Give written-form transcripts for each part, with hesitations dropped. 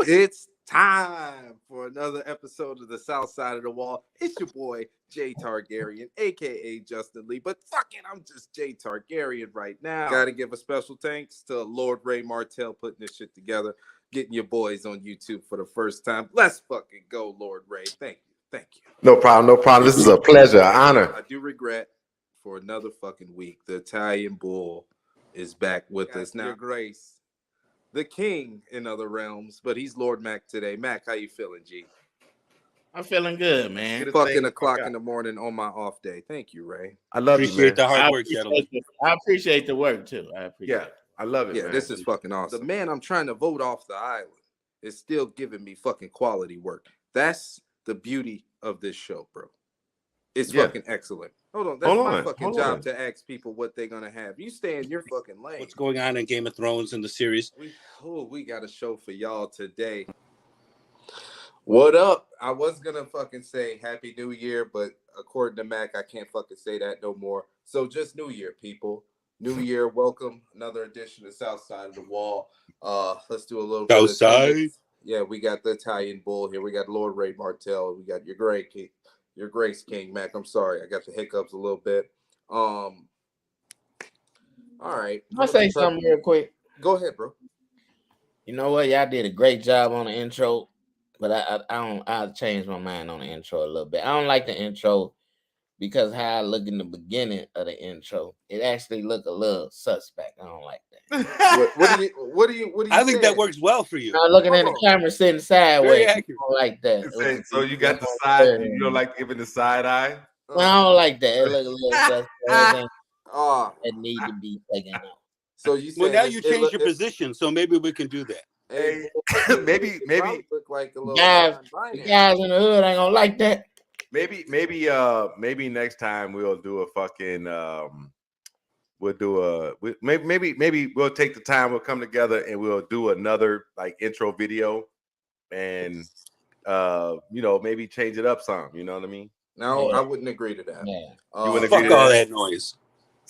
It's time for another episode of the Southside of the Wall. It's your boy, Jay Targaryen, a.k.a. Justin Lee. But fuck it, I'm just Jay Targaryen right now. Gotta give a special thanks to Lord Ray Martell putting this shit together, getting your boys on YouTube for the first time. Let's fucking go, Lord Ray. Thank you. Thank you. No problem, no problem. This is a pleasure, an honor. I do regret for another fucking week, the Italian Bull is back with us now. Your Grace, the king in other realms, but he's Lord Mac today. Mac, how you feeling, G? I'm feeling good, man. It's fucking o'clock in the morning on my off day. Thank you, Ray. I love you, man. Appreciate the hard work, gentlemen. I appreciate the work too. I appreciate it. I love it, Yeah, man. this is fucking awesome. The man I'm trying to vote off the island is still giving me fucking quality work. That's the beauty of this show, bro. It's fucking excellent. Hold on, that's my fucking job to ask people what they're gonna have. You stay in your fucking lane. What's going on in Game of Thrones in the series? We got a show for y'all today. What up? I was gonna fucking say Happy New Year, but according to Mac, I can't fucking say that no more. So just New Year, people. New Year, welcome. Another edition of Southside of the Wall. Let's do a little bit of Southside. Yeah, we got the Italian Bull here. We got Lord Ray Martell. We got your Grace King, Mac. I'm sorry, I got the hiccups a little bit. All right. I'll say something real quick. Go ahead, bro. You know what? Y'all did a great job on the intro, but I'll change my mind on the intro a little bit. I don't like the intro because how I look in the beginning of the intro, it actually look a little suspect. I don't like that. What do you I think that works well for you. I'm looking at the camera sitting sideways. I don't like that. So you got the side, you don't like giving the side eye? No, I don't like that. It look a little suspect. It need to be taken out. So you well, now you changed your position, so maybe we can do that. Hey, maybe look like a little guys in the hood ain't gonna like that. Maybe next time we'll do a fucking maybe we'll take the time, we'll come together and we'll do another like intro video and maybe change it up some, you know what I mean? No, I wouldn't agree to that. Yeah. You wouldn't Fuck agree to all that? that noise.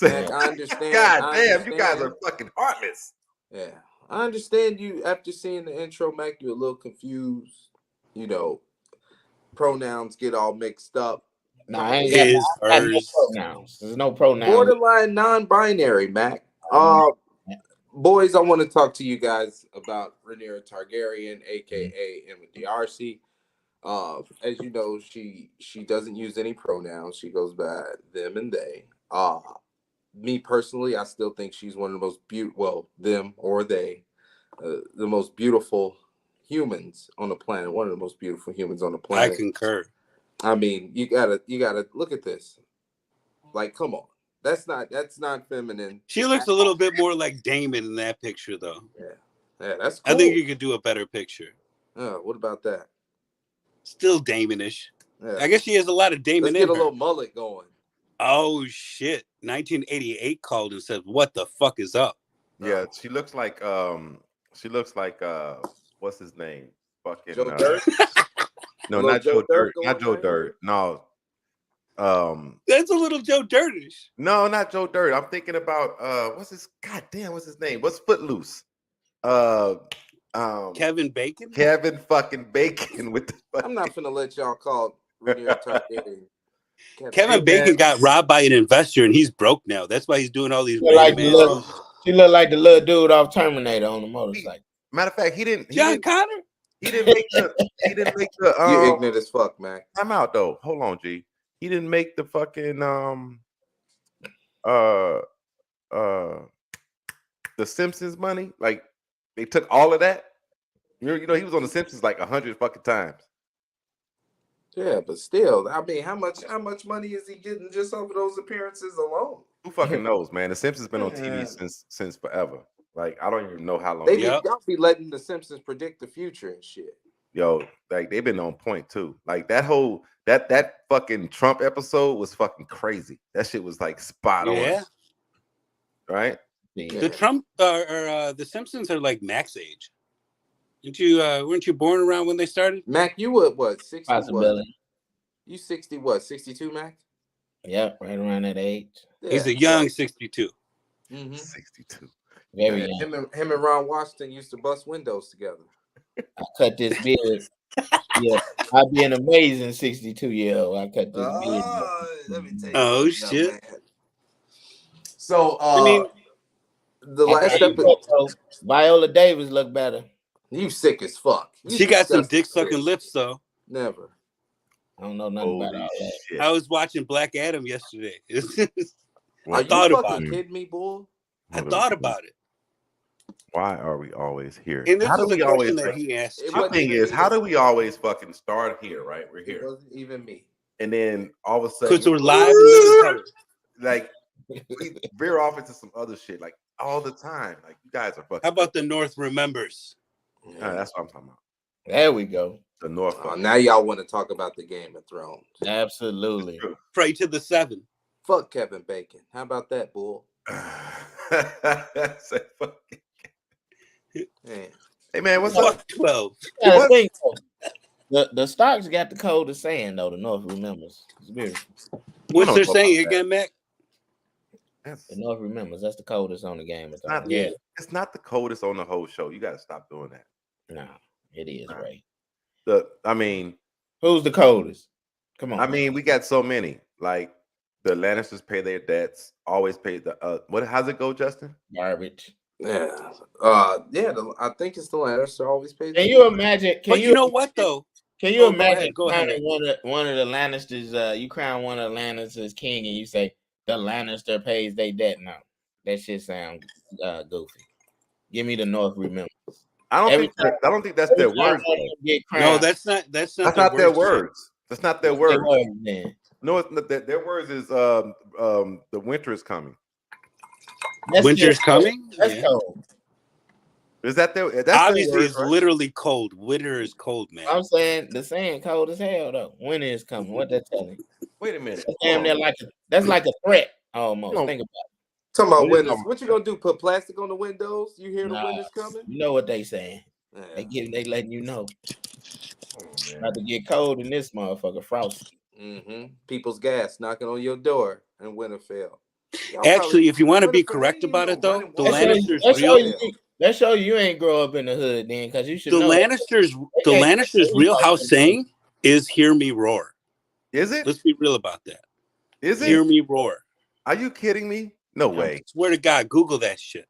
Mac, I understand. God damn, you guys are fucking heartless. Yeah, I understand you. After seeing the intro, Mac, you're a little confused. You know, pronouns get all mixed up. No, I ain't got no pronouns. There's no pronouns. Borderline non-binary, Mac. Boys, I want to talk to you guys about Rhaenyra Targaryen, aka Emma D'Arcy. As you know, she doesn't use any pronouns. She goes by them and they. Me personally, I still think she's one of the most beautiful, them or they, the most beautiful humans on the planet. One of the most beautiful humans on the planet. I concur. I mean, you gotta look at this. Like, come on, that's not feminine. She looks a little bit more like Damon in that picture, though. Yeah, that's cool. I think you could do a better picture. What about that? Still Damonish. Yeah. I guess she has a lot of Damon. Let's get a little mullet going. Oh shit! 1988 called and said, "What the fuck is up?" Yeah, she looks like what's his name? Fucking Joe Dirt? No, not Joe Dirt. Not Joe Dirt. No. That's a little Joe Dirtish. No, not Joe Dirt. I'm thinking about what's his name? What's Footloose? Kevin Bacon? Kevin fucking Bacon with the I'm not gonna let y'all call Rhaenyra Targaryen. Kevin Bacon got robbed by an investor and he's broke now. That's why he's doing all these. She looked like the little dude off Terminator on the motorcycle. Matter of fact, he didn't. John Connor. He didn't make the. You ignorant as fuck, Mac. I'm out though. Hold on, G. He didn't make the fucking the Simpsons money. Like they took all of that. You know, he was on the Simpsons like 100 fucking times. Yeah, but still, I mean, how much money is he getting just over those appearances alone? Who fucking knows, man? The Simpsons been on TV since forever. Like I don't even know how long. Y'all be letting the Simpsons predict the future and shit. Yo, like they've been on point too. Like that whole that fucking Trump episode was fucking crazy. That shit was like spot on. Right? Yeah. The Trump or the Simpsons are like Mac's age. Weren't you born around when they started? Mac, you were what? 60 Possibility. what? You 60 what? 62, Mac? Yep, right around that age. Yeah. He's a young 62. Mm-hmm. 62. Very young. Him and Ron Washington used to bust windows together. I cut this beard. Yeah, I'd be an amazing 62-year-old. I cut this beard. Let me tell you Oh something, shit! man. So, I mean, the I tell last you episode, what, though, Viola Davis look better. you sick as fuck. You she got some disgusting dick sucking bitch. lips though. Never. I don't know nothing about Holy all that. shit. I was watching Black Adam yesterday. Are you thought about fucking it. kidding me, boy? I thought about it, Why are we always here? and this How do was a we always? question that he asked. It My wasn't thing even is, me how that- do we always fucking start here? Right, we're It here, wasn't even me. and then all of a sudden, Because we're live and living color. like we veer off into some other shit, like all the time. Like you guys are fucking. How about the North remembers? That's what I'm talking about. There we go. The North. Now y'all want to talk about the Game of Thrones? Absolutely. Pray to the seven. Fuck Kevin Bacon. How about that, bull? Say fuck. Man. Hey man, what's Fuck up? 12. Yeah, What? think so. The Starks got the coldest saying though. The North remembers. It's beautiful. What's don't their know saying about that. again, Mac? That's The North remembers. That's the coldest on the game. not, Yeah. It's not the coldest on the whole show. You got to stop doing that. No, it is, Nah. Ray. I mean, Who's the coldest? Come on. I mean, we got so many. Like the Lannisters pay their debts. Always pay the. What? How's it go, Justin? Garbage. Yeah. I think it's the Lannister always pays. Can you imagine? But you know what though? Can you Oh, go imagine ahead, go ahead. crowning one of the Lannisters? You crown one of the Lannisters king, and you say the Lannister pays their debt. No, that shit sounds goofy. Give me the North remember. I don't think that's their words. No, that's not That's not their words. That's not their words. Then. No, it's not, their words is the winter is coming. Winter's coming. That's Yeah. cold. Is that their? That's Obviously, their words, it's right? literally cold. Winter is cold, man. I'm saying the saying cold as hell though. Winter is coming. What that telling? Wait a minute. That's damn near that's like a threat almost. No. Think about Talking about What is windows. that? What you gonna do? Put plastic on the windows? You hear it. the Nah, winter's coming? you know what they saying. Yeah. They letting you know. Oh, man. About to get cold in this motherfucker, frosty. People's gas knocking on your door in Winterfell. Actually, if you want to be correct about it, though, the Lannisters That show you ain't grow up in the hood then, because you should the know. Lannisters' real house saying is "Hear me roar." Is it? Let's be real about that. Is it? Hear me roar. Are you kidding me? No I way. swear to God, Google that shit.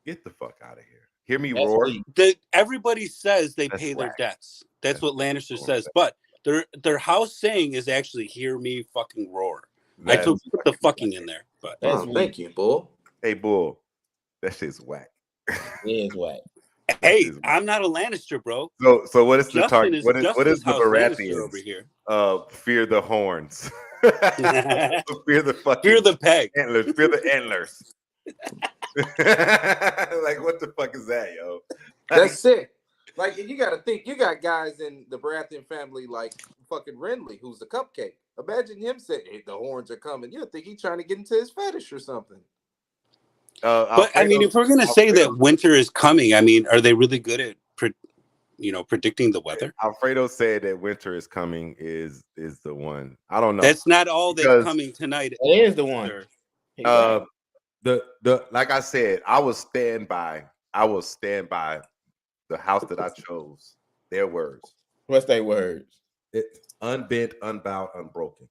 Get the fuck out of here. Hear me That's roar. sweet. Everybody says they That's pay their whack. debts. That's what Lannister cool. says, but their house saying is actually "Hear me fucking roar." I That's put the fucking in there, but That's thank you, bull. Hey, bull. That shit's whack. It is whack. hey, I'm not a Lannister, bro. So what is the Justin target? is What is Justin's the house Lannister Baratheons? over here. Fear the horns. Fear the fucking Fear the peg. antlers. Fear the antlers. Like what the fuck is that, yo? That's sick. Like you got to think, you got guys in the Baratheon family like fucking Renly, who's the cupcake. Imagine him saying, "Hey, the horns are coming." You'd think he's trying to get into his fetish or something. But I mean, if we're gonna say that winter is coming, I mean, are they really good at predicting the weather? Alfredo said that winter is coming is the one. I don't know. That's not all that's coming tonight. It is the one. The like I said, I will stand by the house that I chose. Their words. What's their words? It's unbent, unbowed, unbroken.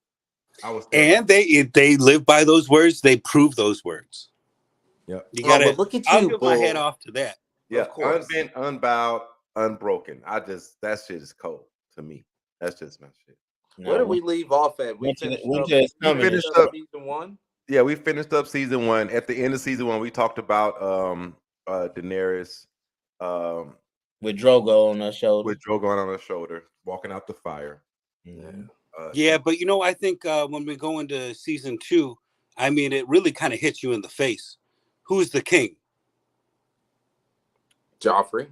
And they live by those words. They prove those words. Yeah, you gotta look at you. I'll give my head off to that. Yeah, unbent, unbowed, unbroken. That shit is cold to me. That's just my shit. Where did we leave off at? We finished up season one. Yeah, we finished up season one. At the end of season one, we talked about Daenerys with Drogo on her shoulder. With Drogo on her shoulder, walking out the fire. Yeah, but I think when we go into season 2, I mean, it really kind of hits you in the face. Who's the king? Joffrey.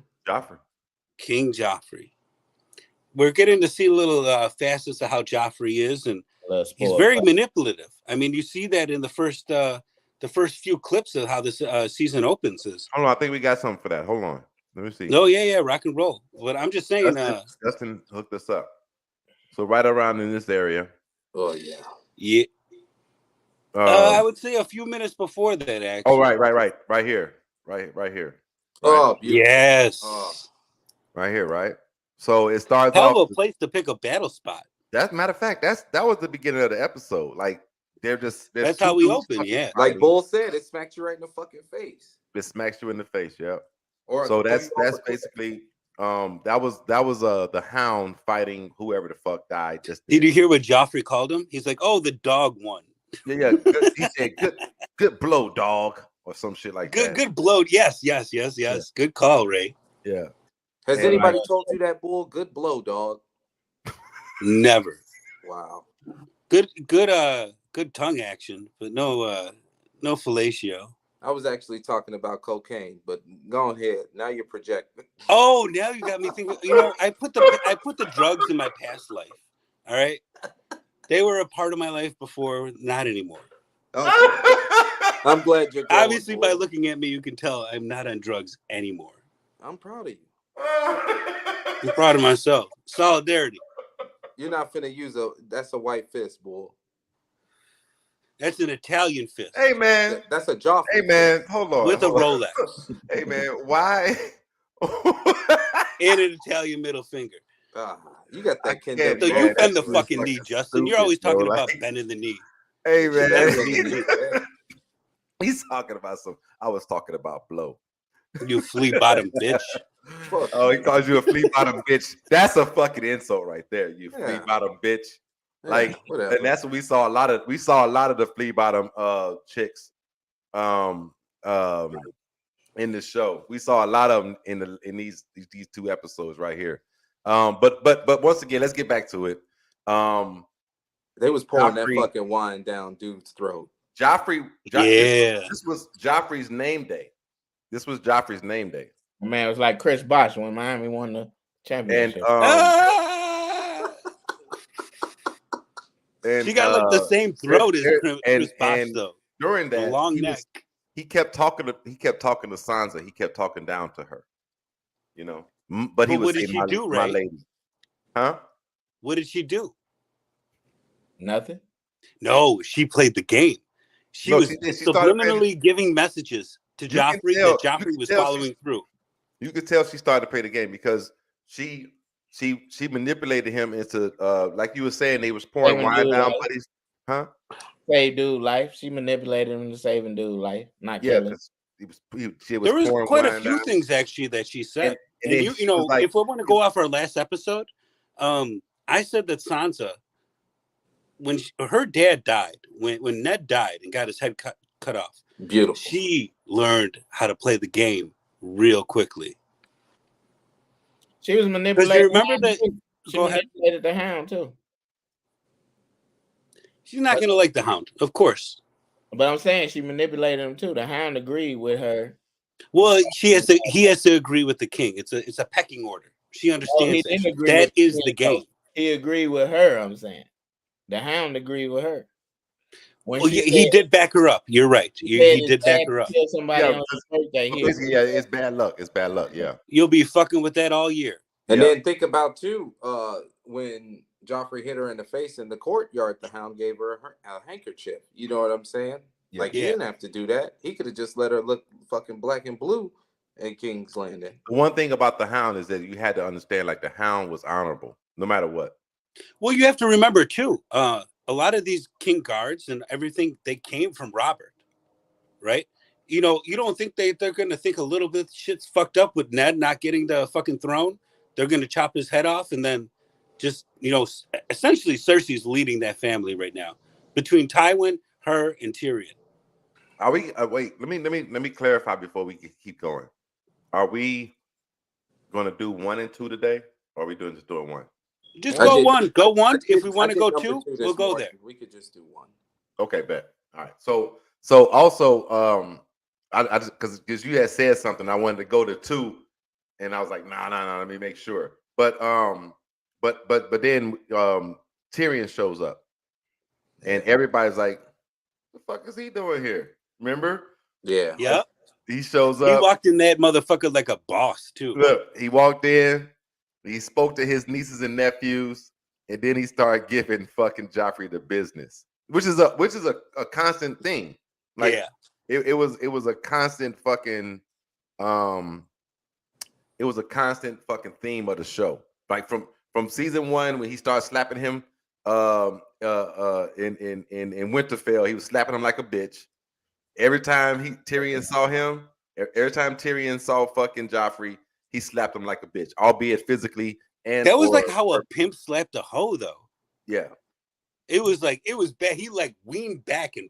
King Joffrey. We're getting to see a little facets of how Joffrey is, and he's very manipulative. I mean, you see that in the first few clips of how this season opens. Hold on, I think we got something for that. Hold on, let me see. No, yeah, rock and roll. But I'm just saying, Justin hooked us up. So right around in this area. Oh yeah. Yeah. I would say a few minutes before that, actually. Oh, right here. Right here. Oh, yes. Right here, right? So it starts Hell off. of a place to pick a battle spot. That's matter of fact. That was the beginning of the episode. Like That's how we open. Yeah, like Bull said, it smacks you right in the fucking face. It smacks you in the face. Yeah. Or so that's basically that was the Hound fighting whoever the fuck died. Did you hear what Joffrey called him? He's like, "Oh, the dog won." Yeah. He said, "Good blow, dog," or some shit like that. Good blow. Yes. Yeah. Good call, Ray. Yeah. Has anybody told you that, Bull? Good blow, dog. Never. Wow. Good tongue action, but no fellatio. I was actually talking about cocaine, but go ahead. Now you're projecting. Oh, now you got me thinking. You know, I put the drugs in my past life. All right, they were a part of my life before, not anymore. Okay. I'm glad you're going, obviously by looking at me, you can tell I'm not on drugs anymore. I'm proud of you. I'm proud of myself. Solidarity. You're not finna use that's a white fist, Bull. That's an Italian fist. Hey man, that's a Joffrey. Hey man, hold on. With a Rolex. Hey man, why? And an Italian middle finger. You got that Ken. So you bend the fucking knee, Justin. You're always talking about bending the knee. Hey man, he's talking about I was talking about blow. You flea bottom bitch. Oh, he calls you a flea bottom bitch. That's a fucking insult right there. You flea bottom bitch. Like, and that's what we saw a lot of. We saw a lot of the flea bottom chicks in the show. We saw a lot of them in these two episodes right here. But once again, let's get back to it. They was pouring that fucking wine down dude's throat. Joffrey, this was Joffrey's name day. This was Joffrey's name day. Man, it was like Chris Bosh when Miami won the championship. And she got like the same throat as Chris Bosh, though. During that, long neck. He kept talking to Sansa. He kept talking down to her. You know, but he was what did she do, Ray? My lady. Huh? What did she do? Nothing. No, she played the game. She was subliminally giving messages to Joffrey that Joffrey was following through. You could tell she started to play the game because she manipulated him into like you were saying, they was pouring wine down buddies. Huh? Save dude life. She manipulated him to saving dude life. Not killing. There was quite a few things actually that she said. And you know, like, if we want to go off our last episode, I said that Sansa, when her dad died, when Ned died and got his head cut off, beautiful. She learned how to play the game real quickly. She was manipulating. You remember that? She manipulated the Hound too. She's not gonna like the Hound, of course. But I'm saying she manipulated him too. The Hound agreed with her. Well, he has to agree with the king. It's a pecking order. She understands that is the game. He agreed with her. I'm saying the Hound agreed with her. He did back her up. You're right. He did back her up. Somebody on his birthday yeah, it's bad luck. It's bad luck. Yeah, you'll be fucking with that all year. And then think about too, when Joffrey hit her in the face in the courtyard, the Hound gave her a handkerchief. You know what I'm saying? Yeah. Like he didn't have to do that. He could have just let her look fucking black and blue in King's Landing. One thing about the Hound is that you had to understand, like the Hound was honorable no matter what. Well, you have to remember too. A lot of these king guards and everything, they came from Robert, right? You know, you don't think they're going to think a little bit shit's fucked up with Ned not getting the fucking throne? They're going to chop his head off and then just, you know, essentially Cersei's leading that family right now between Tywin, her, and Tyrion. Are we? Wait, let me clarify before we keep going. Are we going to do 1 and 2 today, or are we just doing 1? Just go one. Go one. If we want to go 2, we'll go there. We could just do 1. Okay, bet. All right. So also, I just because you had said something, I wanted to go to 2, and I was like, nah. Let me make sure. But then Tyrion shows up, and everybody's like, "The fuck is he doing here?" Remember? Yeah. Yep. He shows up. He walked in that motherfucker like a boss too. Look, he walked in. He spoke to his nieces and nephews, and then he started giving fucking Joffrey the business, which is a constant thing. Like, it was a constant fucking it was a constant fucking theme of the show. Like from season 1 when he started slapping him in Winterfell, he was slapping him like a bitch. Every time Tyrion saw him, every time Tyrion saw fucking Joffrey, he slapped him like a bitch, albeit physically. And that was like how a pimp slapped a hoe, though. Yeah, it was bad. He like weaned back and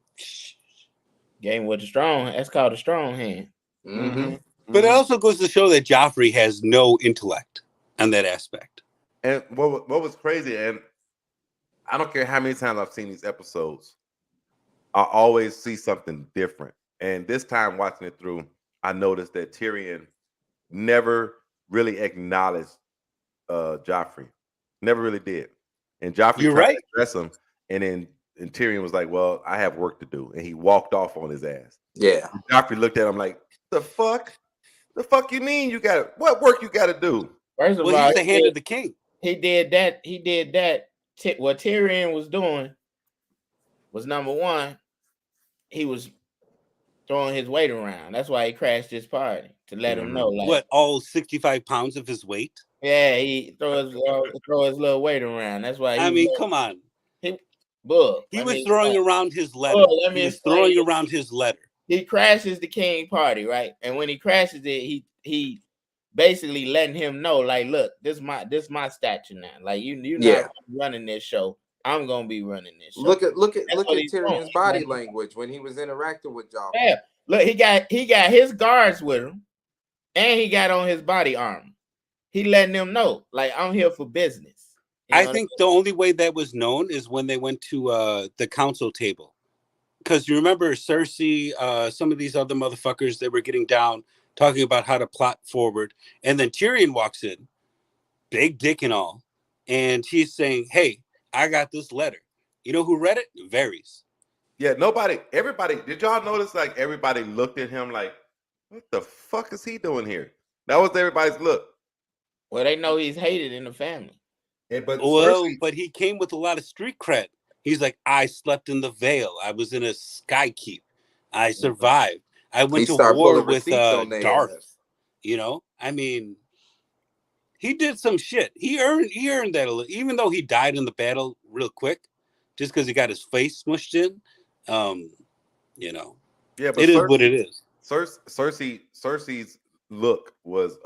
game with the strong. That's called a strong hand. Mm-hmm. But it also goes to show that Joffrey has no intellect on that aspect. And what was crazy, and I don't care how many times I've seen these episodes, I always see something different. And this time watching it through, I noticed that Tyrion never really acknowledged Joffrey. Never really did. And Joffrey tried to address him, and Tyrion was like, well, I have work to do. And he walked off on his ass. Yeah. And Joffrey looked at him like, the fuck? The fuck you mean you got what work you got to do? First of all, he's the hand of the king. He did that. What Tyrion was doing was, number one, he was throwing his weight around. That's why he crashed his party, to let him know. Like, what, all 65 pounds of his weight? Yeah, he throw his little weight around. That's why. Come on. He was throwing around his letter. He was throwing around his letter. He crashes the king party, right? And when he crashes it, he basically letting him know, like, look, this my stature now. Like, you not running this show. I'm gonna be running this show. Look at Tyrion's body language when he was interacting with Joffrey. Yeah, look, he got his guards with him, and he got on his body armor. He letting them know, like, I'm here for business. I think the only way that was known is when they went to the council table. Because you remember Cersei, some of these other motherfuckers, they were getting down, talking about how to plot forward. And then Tyrion walks in, big dick and all. And he's saying, hey, I got this letter. You know who read it? Varys. Yeah, everybody, did y'all notice, like, everybody looked at him like, what the fuck is he doing here? That was everybody's look. Well, they know he's hated in the family. Yeah, but he came with a lot of street cred. He's like, I slept in the Vale. I was in a skykeep. I survived. I went to war with Darth. You know, I mean, he did some shit. He earned that a little, even though he died in the battle real quick, just because he got his face smushed in. You know, yeah, but it is what it is. Cersei's look was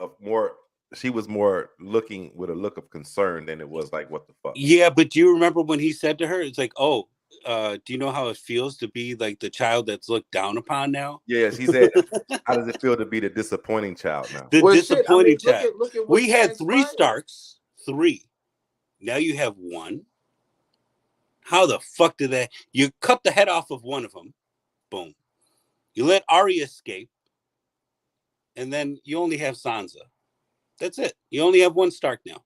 she was more looking with a look of concern than it was like, what the fuck? Yeah, but do you remember when he said to her, it's like, oh, do you know how it feels to be like the child that's looked down upon now? Yes, he said, how does it feel to be the disappointing child now? Disappointing child. Look at we had 3 Starks, 3. Now you have 1. How the fuck did that? You cut the head off of one of them. Boom. You let Arya escape. And then you only have Sansa. That's it. You only have 1 Stark now.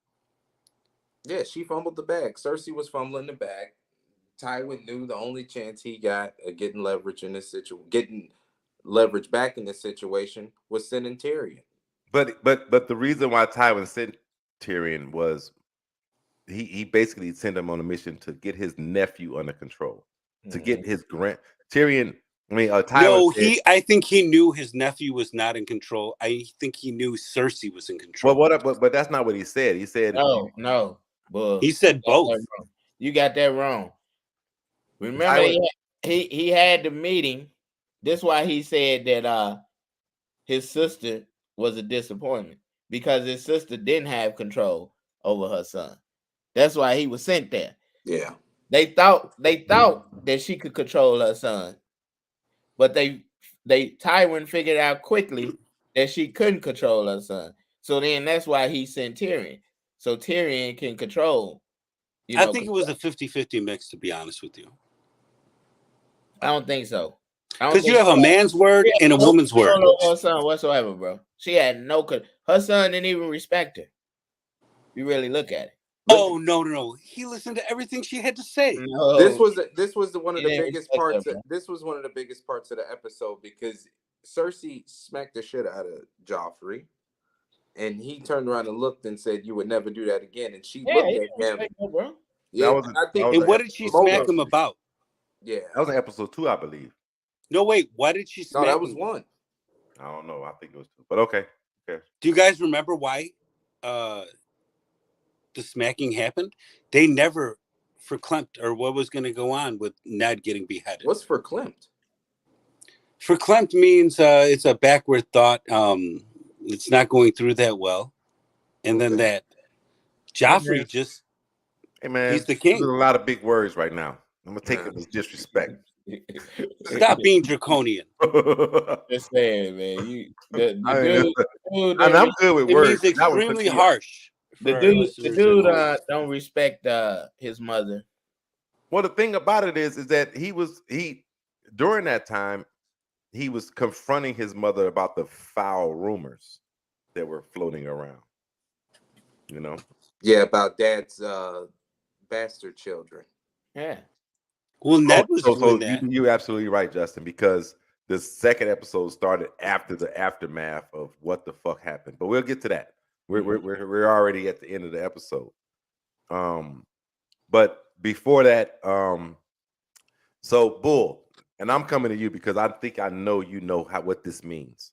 Yeah, she fumbled the bag. Cersei was fumbling the bag. Tywin knew the only chance he got of getting leverage in this situation, getting leverage back in this situation, was sending Tyrion. But the reason why Tywin sent Tyrion was he basically sent him on a mission to get his nephew under control, to get his Tyrion. I mean, Tywin. I think he knew his nephew was not in control. I think he knew Cersei was in control. But that's not what he said. He said no. But he said both. You got that wrong. Remember, he had the meeting. That's why he said that his sister was a disappointment, because his sister didn't have control over her son. That's why he was sent there. Yeah. They thought that she could control her son. But Tywin figured out quickly that she couldn't control her son. So then that's why he sent Tyrion. So Tyrion can control. I think it was a 50-50 mix, to be honest with you. I don't think so. Because you have a man's word and a woman's word. Her son whatsoever, bro. She had her son didn't even respect her. You really look at it. Oh no! He listened to everything she had to say. No. This was one of the biggest parts. This was one of the biggest parts of the episode, because Cersei smacked the shit out of Joffrey, and he turned around and looked and said, "You would never do that again." And she looked at him. Bro. Yeah, and what did she smack him about? Yeah, that was in episode 2, I believe. No, wait. Why did she smack him? No, that was 1. I don't know. I think it was 2, but okay. Okay. Do you guys remember why the smacking happened? They never verklempt or what was going to go on with Ned getting beheaded. What's verklempt? Verklempt means it's a backward thought. It's not going through that well. And then that Joffrey just, hey man, he's the king. There's a lot of big words right now. I'm going to take it as disrespect. Stop being draconian. Just saying, man. And I'm good with it words. It means extremely harsh. The dude don't respect his mother. Well, the thing about it is that he during that time he was confronting his mother about the foul rumors that were floating around. You know? Yeah, about Dad's bastard children. Yeah. Well, Ned was doing that. You're absolutely right, Justin, because the second episode started after the aftermath of what the fuck happened. But we'll get to that. We're already at the end of the episode. But before that, so Bull, and I'm coming to you because I think I know you know what this means.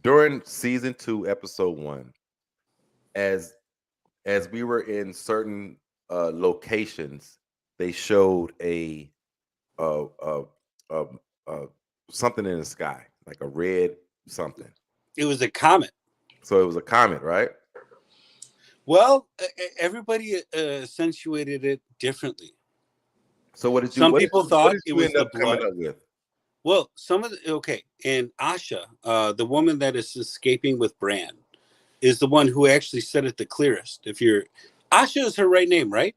During season 2, episode 1, as we were in certain locations, they showed a something in the sky, like a red something. It was a comet. So it was a comet, right? Well, everybody accentuated it differently. So what did you? Some people thought it was the blood. Up with? Well, and Asha, the woman that is escaping with Bran, is the one who actually said it the clearest. Asha is her right name, right?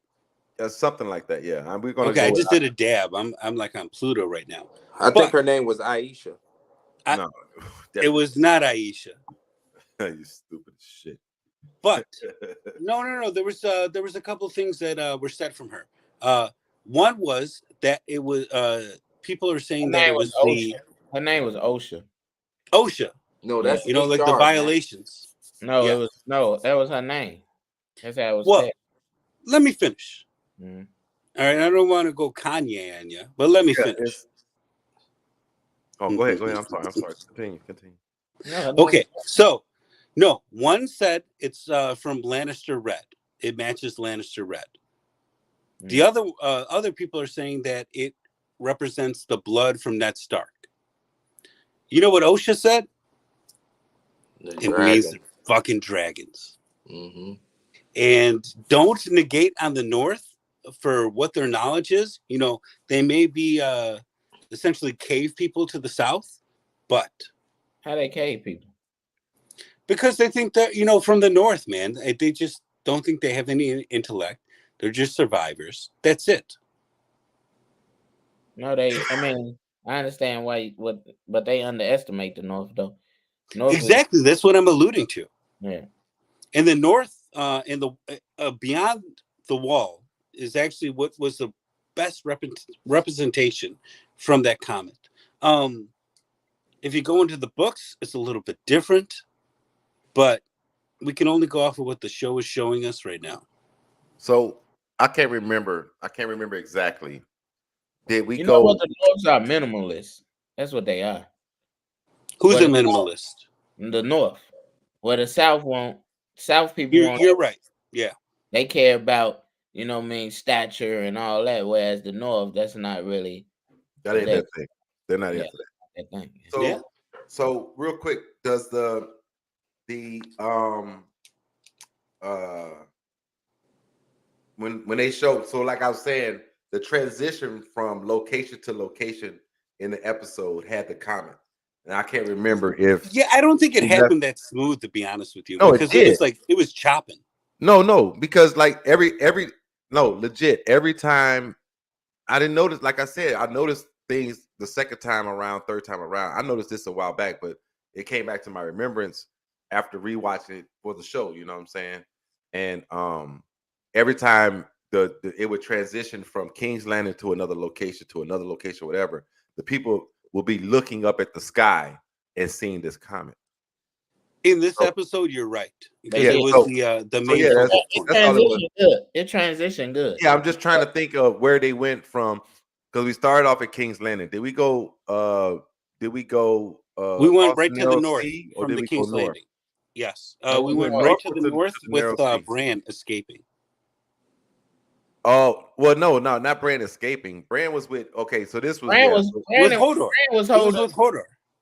Something like that, yeah. We're gonna. Okay, I just did a dab. I'm like on Pluto right now. I think her name was Aisha. No, it was not Aisha. You stupid shit. But no. There was a couple of things that were said from her. One was that it was people are saying that it was her name was Osha. Osha. No, that's like the violations. Man. That was her name. That's how it was. Well, let me finish. Mm-hmm. All right, I don't want to go Kanye on you, but let me finish. Oh, go ahead. I'm sorry. Continue. Okay, so no, one said it's from Lannister Red. It matches Lannister Red. Mm. The other people are saying that it represents the blood from Ned Stark. You know what Osha said? It means the fucking dragons. Mm-hmm. And don't negate on the North for what their knowledge is. They may be essentially cave people to the South, but how they cave people? Because they think that, from the North, man, they just don't think they have any intellect. They're just survivors. That's it. No, I understand but they underestimate the North, though. Exactly. That's what I'm alluding to. Yeah. In the North, in the beyond the wall is actually what was the best representation from that comet. If you go into the books, it's a little bit different, but we can only go off of what the show is showing us right now. So I can't remember exactly. Did we go? What the Norths are minimalists. That's what they are. Who's a minimalist? The North. Where the South won't. South people won't. You're right. Yeah. They care about, stature and all that. Whereas the North, that's not really. That ain't that thing. They're not into that. Thing. So real quick, does when they show, so like I was saying, the transition from location to location in the episode had the comment, and I can't remember if I don't think it happened that smooth, to be honest with you. No, because it was chopping. No, because like legit every time I didn't notice. Like I said, I noticed things the second time around, third time around. I noticed this a while back, but it came back to my remembrance after rewatching it for the show. You know what I'm saying? And every time it would transition from King's Landing to another location, whatever, the people will be looking up at the sky and seeing this comet. In this episode, you're right. Because it was the main It transitioned good. Yeah, I'm just trying to think of where they went from, because we started off at King's Landing. Did we go? We went right to the north from the King's Landing. Yes. We went right to the north with Bran escaping. Oh, well, no, not Bran escaping. Bran was with, okay, so this was, Bran was with Hodor.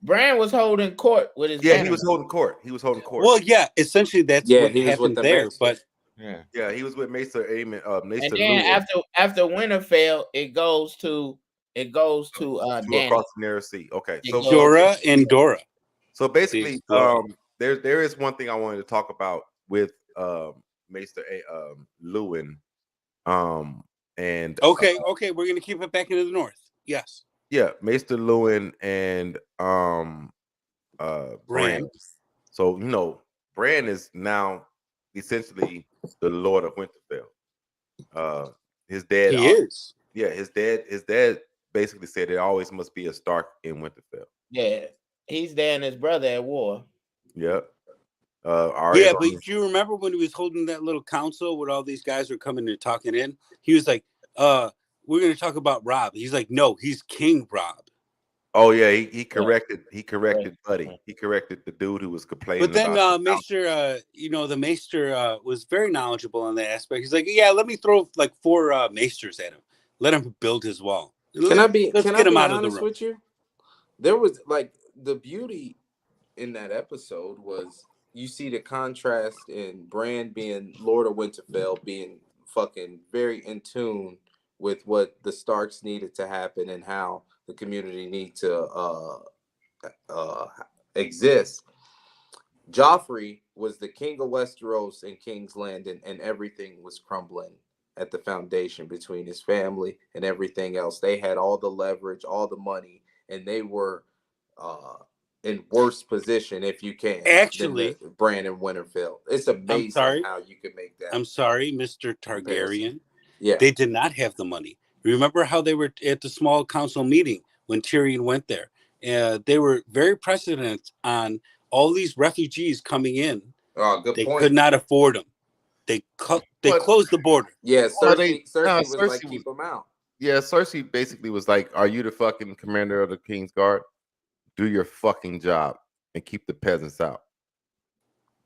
Bran was holding court with his he was holding court. Well, yeah, essentially that's what happened there. But yeah, he was with Maester Aemon. And then after Winterfell, it goes to across Dany. the narrow sea. Okay, so Jorah and Dora. So basically, there is one thing I wanted to talk about with Maester Lewin. And okay, we're gonna keep it back into the north. Yes. Yeah, Maester Lewin and Bran. So Bran is now essentially the Lord of Winterfell. His dad is. Yeah, his dad basically said there always must be a Stark in Winterfell. Yeah, he's there and his brother at war. Yep. Yeah, but do you remember when he was holding that little council where all these guys were coming and talking in? He was like, we're going to talk about Robb. He's like, no, he's King Robb. Oh yeah, he corrected Buddy. He corrected the dude who was complaining. But then Maester, the Maester was very knowledgeable on that aspect. He's like, yeah, let me throw like 4 Maesters at him. Let him build his wall. Let's get him out of the room. With you? There was like the beauty in that episode was you see the contrast in Bran being Lord of Winterfell, being fucking very in tune with what the Starks needed to happen and how the community need to exist. Joffrey was the king of Westeros and King's Landing, and everything was crumbling at the foundation between his family and everything else. They had all the leverage, all the money, and they were in worse position, if you can, actually, than Bran and Winterfell. It's amazing how you can make that. I'm sorry, Mr. Targaryen. Comparison. Yeah, they did not have the money. Remember how they were at the small council meeting when Tyrion went there? They were very precedent on all these refugees coming in. Oh, good point. They could not afford them. They closed the border. Yeah, Cersei was like, keep them out. Yeah, Cersei basically was like, are you the fucking commander of the King's Guard? Do your fucking job and keep the peasants out.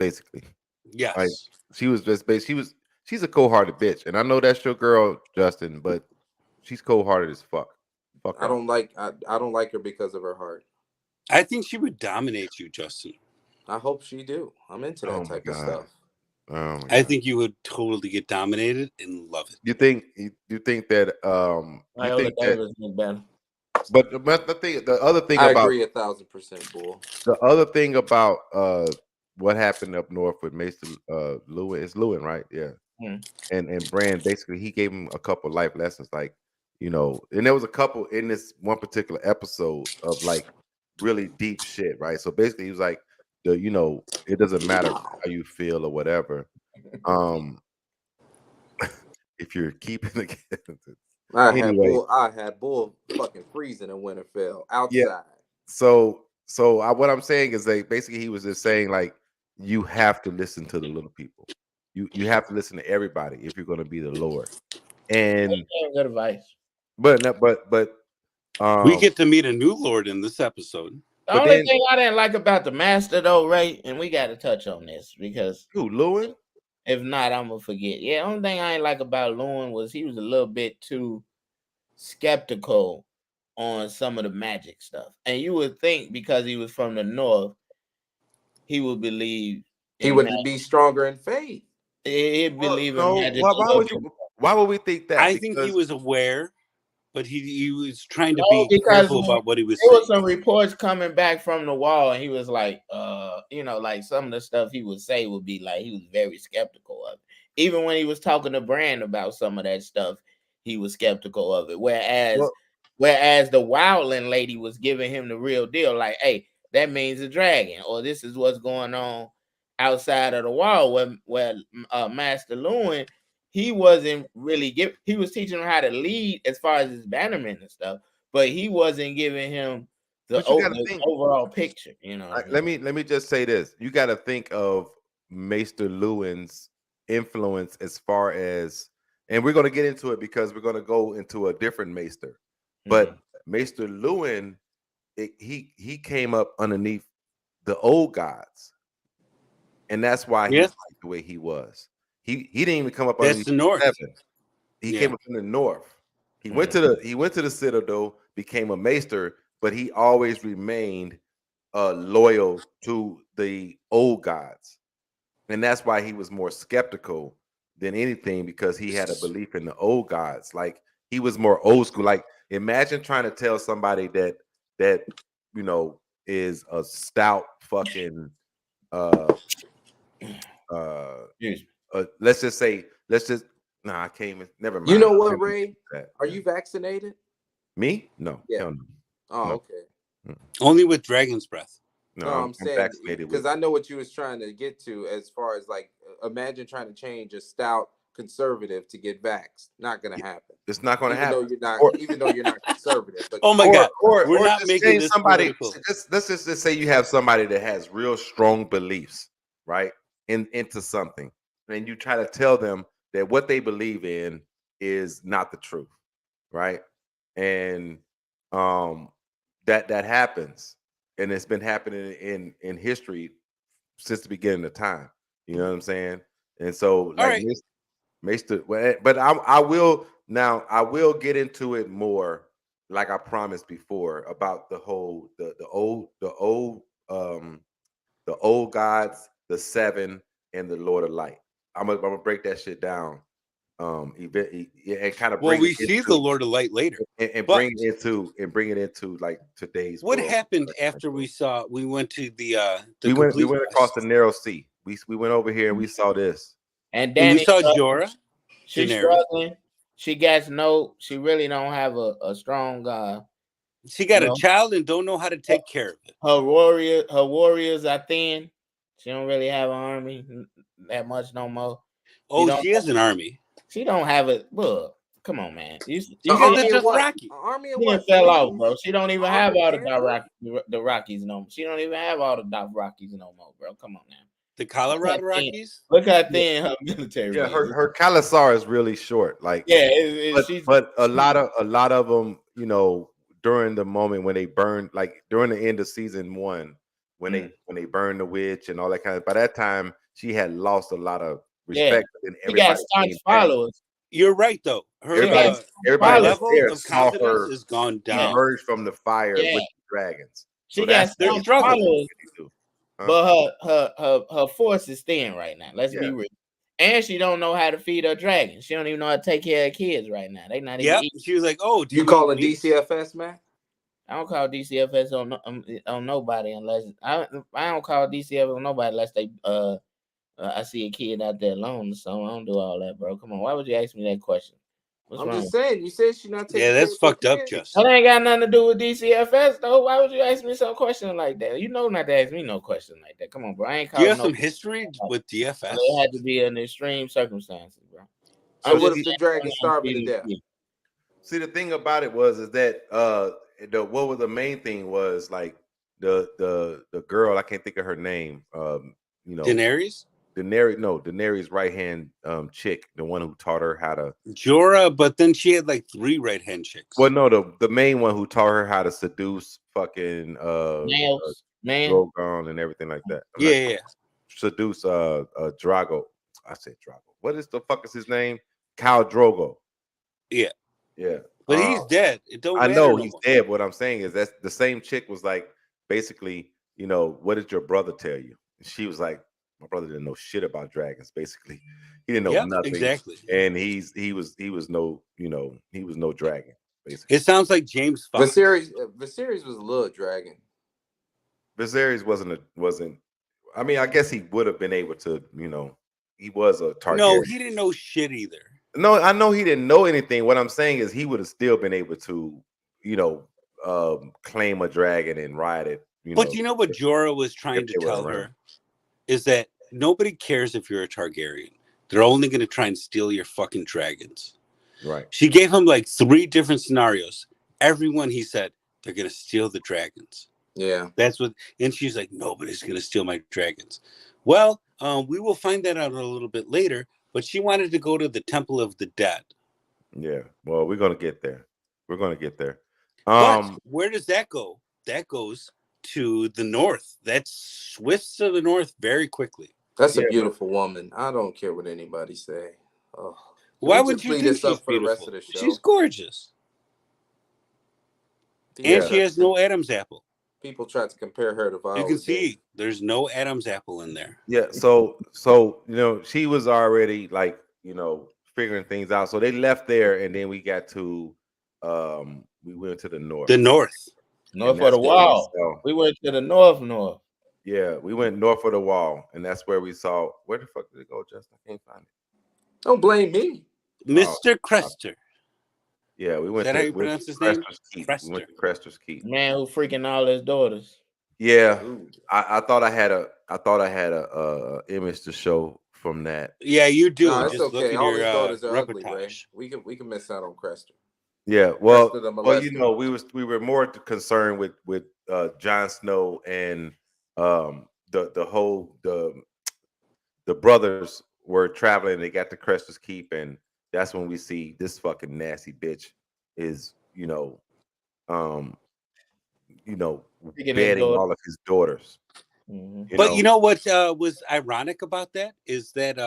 Basically. Yes. Like, she was just she's a cold-hearted bitch. And I know that's your girl, Justin, but she's cold-hearted as fuck. I don't like her because of her heart. I think she would dominate you, Justin. I hope she do. I'm into that type of stuff. Oh I think you would totally get dominated and love it. You think that but the other thing I about agree 1,000%, Bull. The other thing about what happened up north with Maester Lewin, it's Lewin, right? Yeah. And Bran, basically he gave him a couple life lessons, like, and there was a couple in this one particular episode of like really deep shit, right? So basically he was like, it doesn't matter how you feel or whatever. If you're keeping the I had Bull fucking freezing in Winterfell outside. Yeah. So what I'm saying is that basically he was just saying, like, you have to listen to the little people. You have to listen to everybody if you're going to be the Lord. And good advice. But we get to meet a new Lord in this episode. The only thing I didn't like about the Master, though, Ray, and we got to touch on this because Lewin? If not, I'm gonna forget. Yeah, only thing I ain't like about Lewin was he was a little bit too skeptical on some of the magic stuff. And you would think because he was from the north, he would believe he would be stronger in faith. He'd believe in magic. Why would we think that? I think he was aware, but he was trying to be careful about what he was saying. There was some reports coming back from the wall, and he was like, like some of the stuff he would say would be like he was very skeptical of it. Even when he was talking to Bran about some of that stuff, he was skeptical of it. Whereas the wildling lady was giving him the real deal, like, hey, that means a dragon, or this is what's going on outside of the wall. Where Master Lewin, he wasn't really he was teaching him how to lead as far as his bannermen and stuff, but he wasn't giving him the overall picture. Let me just say this: you got to think of Maester Lewin's influence as far as, and we're going to get into it because we're going to go into a different Maester. But Maester Lewin, he came up underneath the old gods, and that's why he's like the way he was. He didn't even come up under the North. 7. He came up from the North. He went to the Citadel, became a maester, but he always remained loyal to the old gods, and that's why he was more skeptical than anything, because he had a belief in the old gods. Like, he was more old school. Like, imagine trying to tell somebody that is a stout fucking let's just I can't even, never mind. You know what, Ray? Are you vaccinated? Me? No. Yeah. Hell no. Oh, no. Okay. Only with dragon's breath. No, I'm saying vaccinated, because I know what you was trying to get to, as far as like, imagine trying to change a stout conservative to get vaxxed. Not gonna happen. It's not gonna happen. Even though you're not conservative. But oh my God, we're not making this somebody. Let's just say you have somebody that has real strong beliefs, right, into something, and you try to tell them that what they believe in is not the truth, right? And that happens, and it's been happening in history since the beginning of time. You know what I'm saying? And so, like, but I will get into it more, like I promised before, about the whole the old gods, the 7, and the Lord of Light. I'm gonna break that shit down. And kind of we see the Lord of Light later, and bring it into like today's. What world. happened after we went to the we went across the narrow sea. We went over here and we saw this, and Danny, we saw Jorah. She's struggling. She really don't have a strong. She got a child and don't know how to take care of it. Her warriors are thin. She don't really have an army that much no more. She has an army. She don't have it. Well, come on, man. You got the Dothraki. Army of what? Fell off, bro. She don't even have all the Rockies no more. She don't even have all the Rockies no more, bro. Come on now. The Colorado Rockies. Look how thin her military. Yeah, her Khalasar is really short. Like, but a lot of them, during the moment when they burned, like during the end of season 1, when they burned the witch and all that kind of. By that time, she had lost a lot of respect. And she got staunch followers. You're right, though. Everybody level of confidence has gone down. Emerged from the fire with the dragons. She got staunch followers. But her force is thin right now. Let's be real. And she don't know how to feed her dragons. She don't even know how to take care of kids right now. They not even eating. She was like, "Oh, do you call it DCFS, man?" I don't call DCFS on nobody unless I don't call DCFS on nobody unless they I see a kid out there alone. So I don't do all that, bro. Come on, why would you ask me that question? I'm just saying. You said she's not taking. Yeah, that's fucked up, Justin. That ain't got nothing to do with DCFS, though. Why would you ask me some question like that? You know not to ask me no question like that. Come on, bro. I ain't. Do you have some history with DFS? It had to be in extreme circumstances, bro. So what if the dragon starving to death? See, the thing about it is that what was the main thing was like the girl, I can't think of her name. Daenerys. Daenerys' right hand chick, the one who taught her how to Jorah, but then she had like 3 right hand chicks. Well, no, the main one who taught her how to seduce fucking Drogon and everything like that. Seduce Drago. I said Drago. What is the fuck is his name? Khal Drogo. Yeah. But he's dead. It don't. I know he's dead. What I'm saying is that the same chick was like, basically, what did your brother tell you? And she was like, my brother didn't know shit about dragons. Basically, he didn't know nothing. Exactly. And he was no dragon. Basically, it sounds like James Fox. Viserys was a little dragon. Viserys wasn't. I mean, I guess he would have been able to. He was a Targaryen. No, he didn't know shit either. No, I know he didn't know anything. What I'm saying is he would have still been able to, claim a dragon and ride it. But you know what Jorah was trying to tell her is that nobody cares if you're a Targaryen. They're only going to try and steal your fucking dragons. Right. She gave him like 3 different scenarios. Everyone, he said, they're going to steal the dragons. Yeah. And she's like, nobody's going to steal my dragons. Well, we will find that out a little bit later. But she wanted to go to the Temple of the Dead. Yeah. Well, we're going to get there. But where does that go? That goes to the north. That swifts to the north very quickly. That's a beautiful woman. I don't care what anybody say. Oh. Why would you think she's beautiful? The rest of the show? She's gorgeous. And she has no Adam's apple. People try to compare her to Viola. You can see there's no Adam's apple in there. Yeah, so she was already like, figuring things out. So they left there, and then we got to we went to the north. The north of the wall. We went to the north. Yeah, we went north of the wall, and that's where we saw. Where the fuck did it go, Justin? I can't find it. Don't blame me, Mr. Crester. Yeah, we went. Is that how you pronounce his name? Crester. We went to Crester's Keep. Man who freaking all his daughters. Yeah, I thought I had a image to show from that. Yeah, you do. No, it's okay. All his daughters are ugly, Ray. We can miss out on Crester. Yeah, well, we were more concerned with Jon Snow and the brothers were traveling. They got to Crester's Keep, and that's when we see this fucking nasty bitch is bedding all of his daughters. Mm-hmm. But you know what was ironic about that is that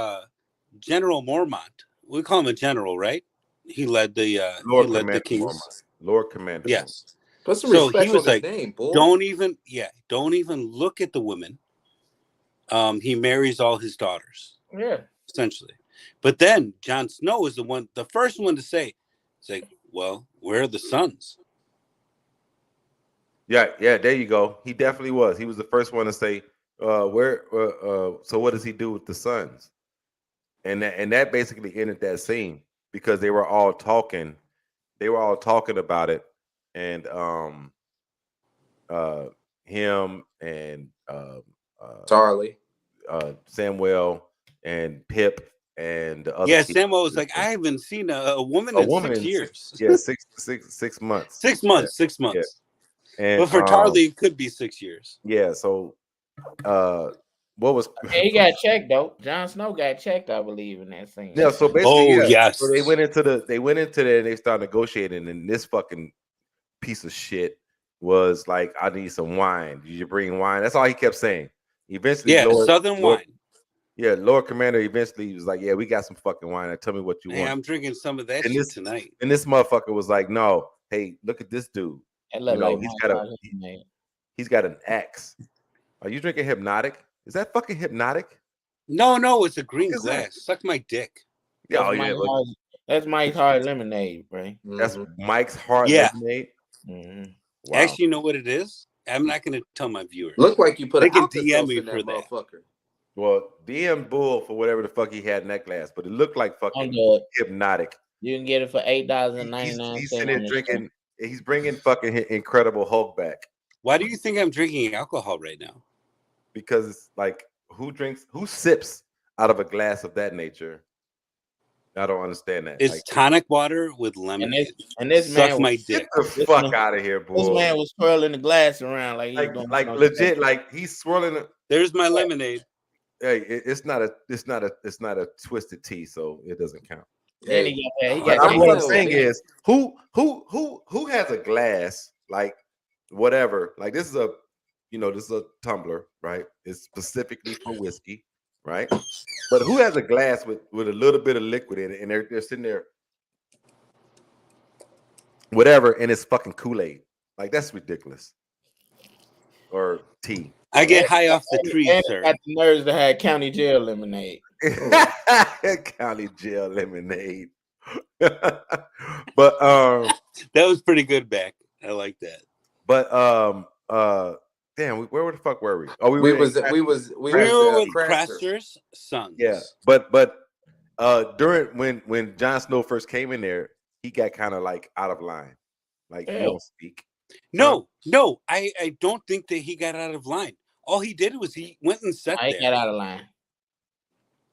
General Mormont, we call him a general, right? He led the Kings. Lord Commander. Yes. Put some respect on his name, boy. Don't even look at the women. He marries all his daughters. Yeah. Essentially. But then Jon Snow is the first one to say, it's like, well, where are the sons? Yeah, there you go. He definitely was. He was the first one to say, so what does he do with the sons? And that basically ended that scene because they were all talking. They were all talking about it. And him and Charlie, Samuel and Pip and the other. Yeah, Samuel was like, I haven't seen a woman in 6 years. Yeah, 6 months. 6 months. 6 months. Yeah. And, but for Charlie, it could be 6 years. Yeah. So, what was? He got checked though. Jon Snow got checked, I believe, in that scene. Yeah. So basically, yes. So they went into there and they started negotiating, and this fucking piece of shit was like, "I need some wine. Did you bring wine?" That's all he kept saying. Eventually, Southern wine. Yeah, Lord Commander eventually was like, "Yeah, we got some fucking wine. Now tell me what you want." I'm drinking some of that shit tonight. And this motherfucker was like, "No, hey, look at this dude. He's got an axe. Are you drinking Hypnotic? Is that fucking Hypnotic?" No, it's a green glass. Suck my dick. That's Mike's Hard Lemonade, right? That's Mike's Hard Lemonade. Mm-hmm. Wow. Actually, you know what it is? I'm not going to tell my viewers. Look like you put they can DM me for that motherfucker. Well, DM Bull for whatever the fuck he had in that glass, but it looked like fucking Hypnotic. You can get it for $8.99. He's sitting there drinking. He's bringing fucking Incredible Hulk back. Why do you think I'm drinking alcohol right now? Because it's like, who sips out of a glass of that nature? I don't understand that. It's tonic water with lemonade. And this man suck my dick. Get the fuck out of here, boy. This man was swirling the glass around like legit, like he's swirling it. There's my lemonade. Hey, it's not a twisted tea, so it doesn't count. Hey, what I'm saying is, who has a glass like whatever? Like this is a tumbler, right? It's specifically for whiskey, right? But who has a glass with a little bit of liquid in it, and they're sitting there, whatever, and it's fucking Kool-Aid. Like that's ridiculous. Or tea. I get high off the tree, sir. Got the nerves to have county jail lemonade. County jail lemonade. But that was pretty good back. I like that. But damn, where the fuck were we? Oh, we were with Craster's sons. Yeah, but during when Jon Snow first came in there, he got kind of like out of line. Like you don't speak. No, I don't think that he got out of line. All he did was he went and sat there. He got out of line.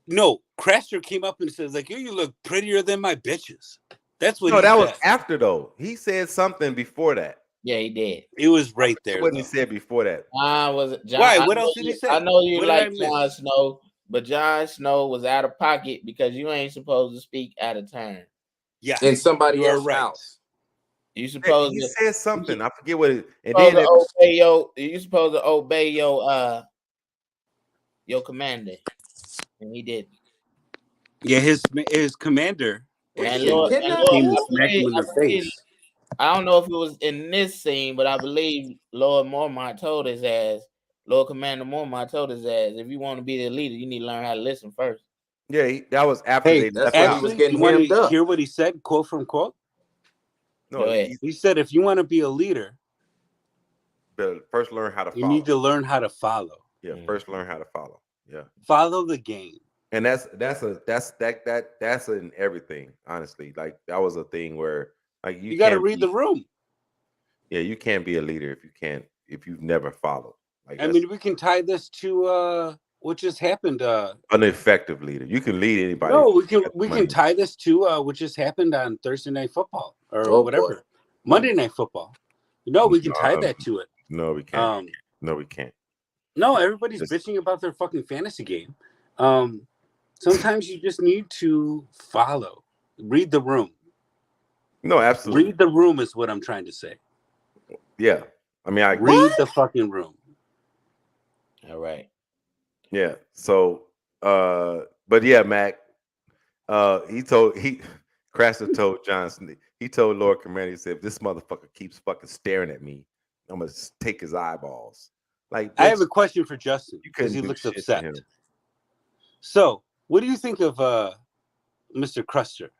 No, Craster came up and says, like, you look prettier than my bitches. That's what he said. Was after, though. He said something before that. Yeah, he did. It was right there. What he said before that. Was it John? Why? What else did he say? I know you like Jon Snow, but Jon Snow was out of pocket because you ain't supposed to speak out of turn. Yeah. In somebody else's house. You supposed he said something. I forget what it. And then you supposed to obey your commander. and he did. Yeah, his commander. And Lord, came to smack him in the face. I don't know if it was in this scene, but I believe Lord Mormont told his ass, Lord Commander Mormont told his ass, if you want to be the leader, you need to learn how to listen first. Yeah, that was after they left out. He was getting hemmed up. Hear what he said, quote from quote? No, he said, if you want to be a leader, better first learn how to follow. You need to learn how to follow. Yeah, first learn how to follow. Yeah. Follow the game. And that's in everything, honestly. Like that was a thing where like you got to read the room. Yeah, you can't be a leader if you've never followed. Like I mean, we can tie this to what just happened. An effective leader. You can lead anybody. No, we can tie this to what just happened on Thursday Night Football or whatever. Boy. Monday Night Football. No, we can tie that to it. No, we can't. No, we can't. No, everybody's bitching about their fucking fantasy game. Sometimes you just need to follow. Read the room. No, absolutely. Read the room is what I'm trying to say. Yeah. I mean, read the fucking room. All right. Yeah. So, but yeah, Mac, Craster told Johnson, he told Lord Commander, he said, if this motherfucker keeps fucking staring at me, I'm going to take his eyeballs. Like, I have a question for Justin because he looks upset. So, what do you think of Mr. Cruster?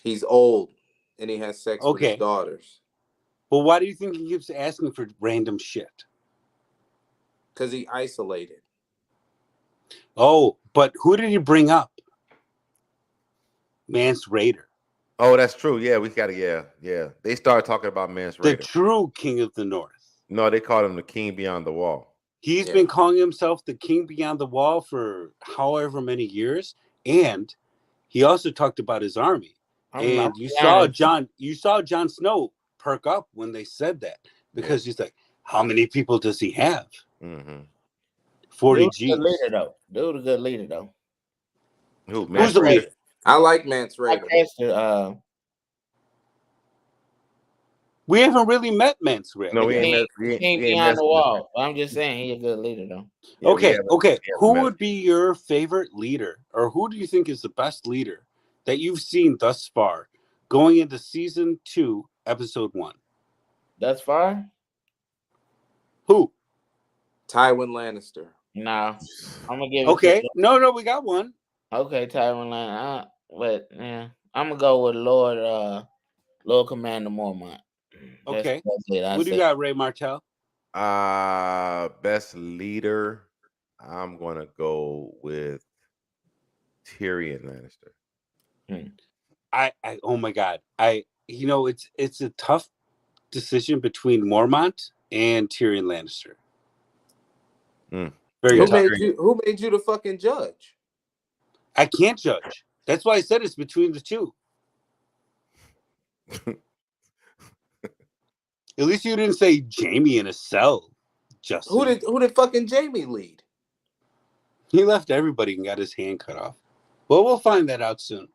He's old and he has sex with his daughters. But why do you think he keeps asking for random shit? Because he isolated. Oh, but who did he bring up? Mance Raider. Oh, that's true. Yeah, we got to, yeah. They started talking about Mance Raider. The true King of the North. No, they called him the King Beyond the Wall. He's been calling himself the King Beyond the Wall for however many years. And he also talked about his army. And you saw Jon Snow perk up when they said that. Because he's like, how many people does he have? Mm-hmm. 40 G's. Dude a good leader, though. Who's the leader? I like Mance Raider. We haven't really met Mance Raider. No, we ain't Beyond the Wall. I'm just saying he's a good leader, though. Yeah, okay. Who would be your favorite leader, or who do you think is the best leader that you've seen thus far, going into season 2, episode 1? Thus far? Who? Tywin Lannister. No, I'm gonna give. Okay, no, we got one. Okay, Tywin Lannister. But yeah, I'm gonna go with Lord Commander Mormont. Okay. What do you got, Ray Martell? Best leader. I'm gonna go with Tyrion Lannister. Oh my God. It's a tough decision between Mormont and Tyrion Lannister. Very tough. Who made you the fucking judge? I can't judge. That's why I said it's between the two. At least you didn't say Jamie in a cell, Justin. Who did fucking Jamie lead? He left everybody and got his hand cut off. Well, we'll find that out soon.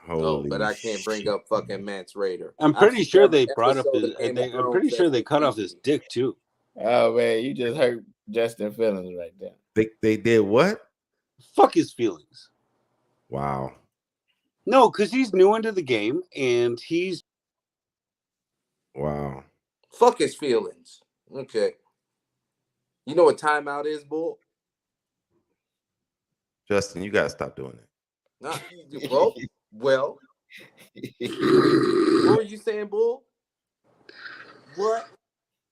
But I can't bring up fucking Mance Raider. I'm pretty sure they brought up his. I'm pretty sure they cut off his dick too. Oh man, you just hurt Justin's feelings right there. They did what? Fuck his feelings. Wow. No, because he's new into the game and he's. Wow. Fuck his feelings. Okay. You know what timeout is, Bull? Justin, you gotta stop doing it. Well. What were you saying, Bull? What?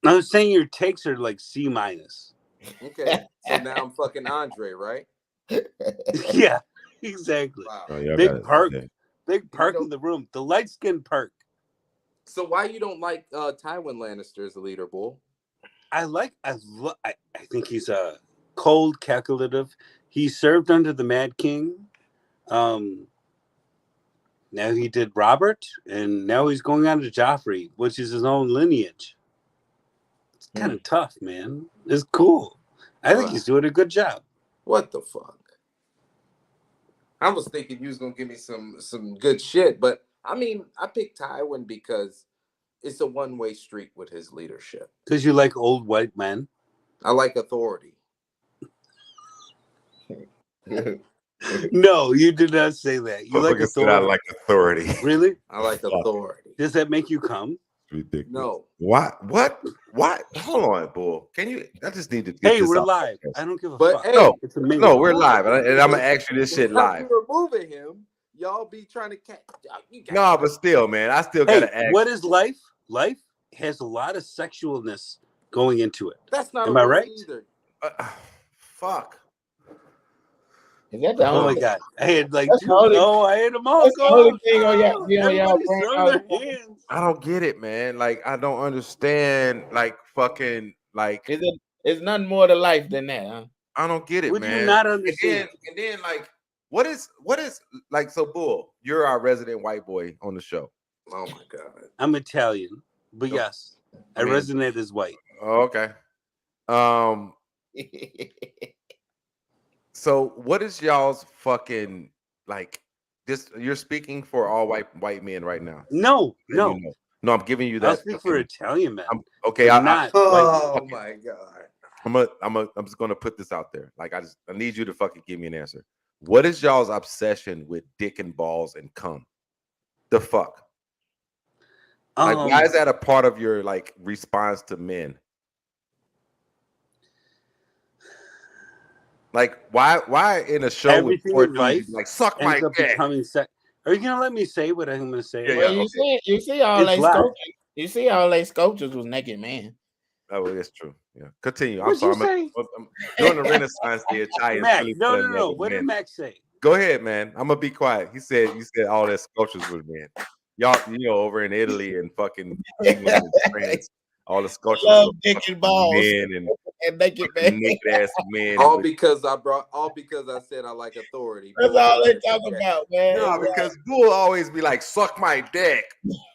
I was saying your takes are like C-. Okay. So now I'm fucking Andre, right? Yeah, exactly. Wow. Oh, Big perk. Big perk in the room. The light skin perk. So why you don't like Tywin Lannister as a leader, Bull? I think he's cold, calculative. He served under the Mad King. Now he did Robert, and now he's going on to Joffrey, which is his own lineage. It's kind of tough, man. It's cool. I think he's doing a good job. What the fuck? I was thinking you was gonna give me some good shit, but I mean, I picked Tywin because it's a one-way street with his leadership. Because you like old white men? I like authority. No, you did not say that. You like authority. I like authority. Really? I like authority. Does that make you come? Ridiculous. No. What? Hold on, Bull. Can you? I just need to get Hey, this we're out. live. I don't give a But fuck. hey, It's amazing. No, we're live, and I'm gonna ask you this shit live. You're removing him. Y'all be trying to catch. No, but still, man, I still gotta ask. What is life? Life has a lot of sexualness going into it. That's not. Am I right? Either. Fuck. Is that the Oh only my god! I had like that's two. the only- No, I had them all that's the go. only thing on y'all- be on y'all Everybody's brain throwing all their the hands. I don't get it, man. Like, I don't understand. Like, fucking, like, it's nothing more to life than that, huh? I don't get it, Would man. you not understand? And then, like, what is like? So, Bull, you're our resident white boy on the show. Oh my god. I'm Italian, but yes, I resonate as white. Oh, okay. So what is y'all's fucking like? This you're speaking for all white men right now. No. I'm giving you that. I'll speak for Italian men. Okay, I'm not. Oh my god. I'm just gonna put this out there. Like I need you to fucking give me an answer. What is y'all's obsession with dick and balls and cum? The fuck? Like why is that a part of your like response to men? Like why in a show everything with in life like suck my dick? Are you gonna let me say what I'm gonna say? Yeah, well, okay. you see all they sculptures. You see all they sculptures was naked man. Oh, that's true. Yeah, continue. What'd I'm sorry. you say? During the Renaissance, the Italians. Mac, really no. What did Mac say? Go ahead, man. I'm gonna be quiet. You said all that sculptures was men. Y'all, over in Italy and fucking England and France, all the sculptures love were dick and balls men and naked man. naked ass men. All because I said I like authority. That's all they talk about, man. No, because Bull always be like, "Suck my dick,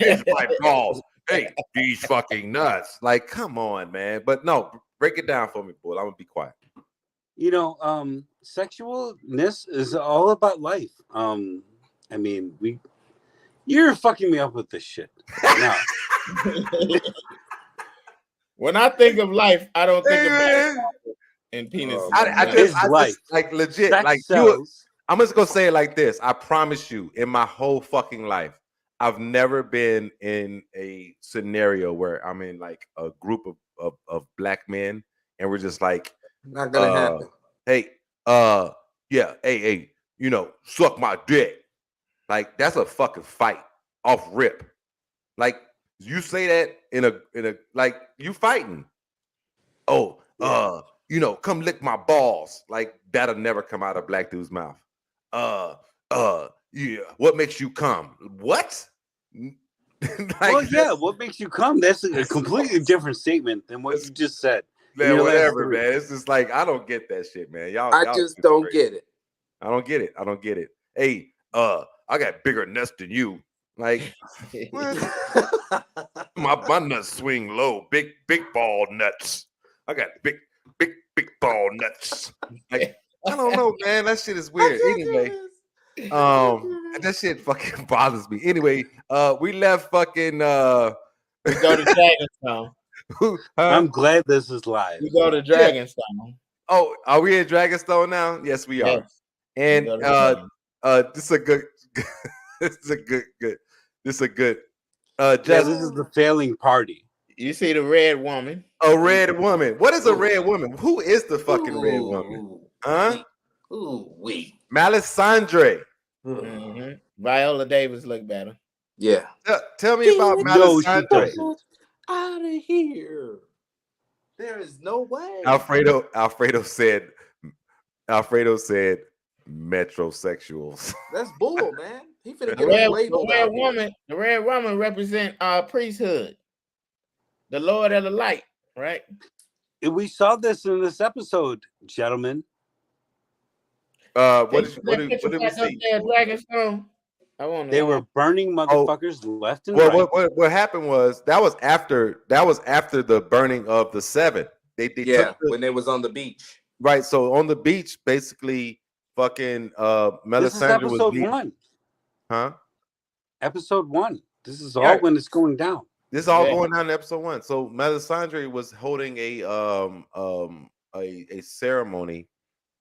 pinch my balls." Hey, these fucking nuts. Like, come on, man. But no, break it down for me, Bull. I'm gonna be quiet. Sexualness is all about life. I mean, you're fucking me up with this shit. No. When I think of life, I don't think of and penis. I just like legit. Sex like sells. I'm just gonna say it like this. I promise you, in my whole fucking life, I've never been in a scenario where I'm in like a group of black men and we're just like, not gonna happen. Hey, yeah, hey, suck my dick. Like that's a fucking fight off rip. Like you say that in a like you fighting. Oh, come lick my balls. Like that'll never come out of black dude's mouth. Yeah. What makes you come? What? What makes you come? That's a completely different statement than what you just said. Man, whatever, man. It's just like I don't get that shit, man. Y'all just don't get it. I don't get it. Hey, I got bigger nuts than you. Like my nuts swing low, big ball nuts. I got big ball nuts. Like I don't know, man. That shit is weird. Anyway, that shit fucking bothers me. Anyway, we left fucking. We go to Dragonstone. I'm glad this is live. We go to Dragonstone. Yeah. Oh, are we in Dragonstone now? Yes, we are. Yes. And this is a good. This is a good. This is a good. This is the failing party. You see the red woman. A red woman. What is a red woman? Who is the fucking red woman? Huh? Melisandre. Mm-hmm. Viola Davis look better. Yeah. Tell me about Melisandre. Out of here. There is no way. Alfredo said metrosexuals. That's bull, man. He finna get a label. The red woman represent priesthood. The Lord of the Light, right? We saw this in this episode, gentlemen. What did we see? Dragonstone. They were burning motherfuckers left and right. What happened was that was after the burning of the 7. They when they was on the beach. Right. So on the beach, basically, fucking Melisandre this is episode 1. Huh? Episode 1. This is all when it's going down. This is all going down in episode 1. So Melisandre was holding a ceremony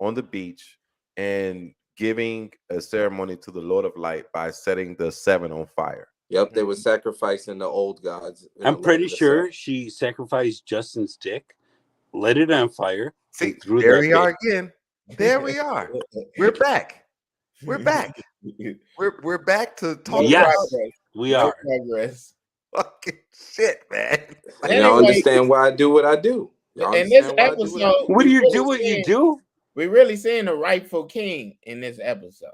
on the beach, and giving a ceremony to the Lord of Light by setting the 7 on fire. Yep, they were sacrificing the old gods. I'm pretty sure she sacrificed Justin's dick, lit it on fire. See, there we are again. There we are. We're back. We're back. We're back to talk. Yes, we are. Progress. Fucking shit, man. Like, y'all understand why I do what I do. In this episode, what do you do? What you do? We're really seeing the rightful king in this episode.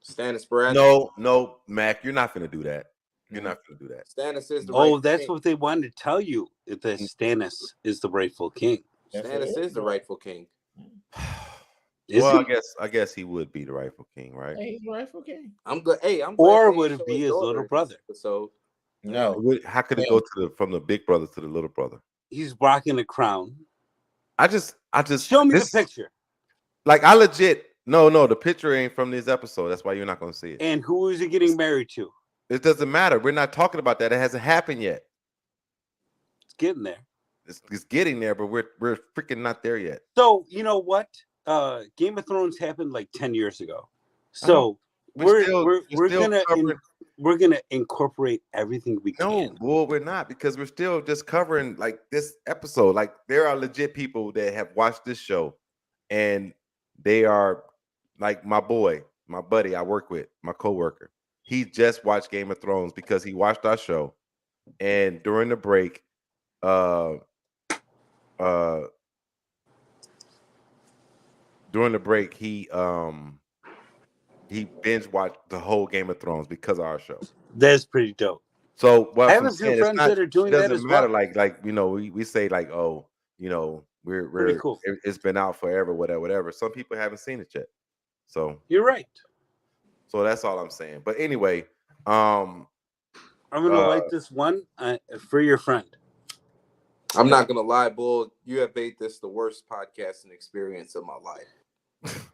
Stannis Baratheon. No, Mac, you're not gonna do that. You're not gonna do that. Stannis is the rightful that's king. What they wanted to tell you. That Stannis is the rightful king. Stannis is the rightful king. Well, I guess he would be the rightful king, right? Hey, he's the rightful king. I'm good. Hey, I'm. Or would it be his little brother? So no. How could it go from the big brother to the little brother? He's rocking a crown. I just show me the picture. Like I legit no, the picture ain't from this episode. That's why you're not gonna see it. And who is he getting married to? It doesn't matter. We're not talking about that. It hasn't happened yet. It's getting there. It's getting there, but we're freaking not there yet. So you know what? Game of Thrones happened like 10 years ago. So we're gonna incorporate everything we can. No, well, we're not, because we're still just covering like this episode. Like there are legit people that have watched this show, and they are like my buddy I work with, my coworker. He just watched Game of Thrones because he watched our show, and during the break, he binge watched the whole Game of Thrones because of our show. That's pretty dope. So what I have a few friends that are doing that as well. Like you know, we say like, oh, you know, we're cool. It's been out forever, whatever. Some people haven't seen it yet. So you're right. So that's all I'm saying. But anyway, I'm gonna like this one for your friend. I'm not gonna lie, Bull. You have made this the worst podcasting experience of my life.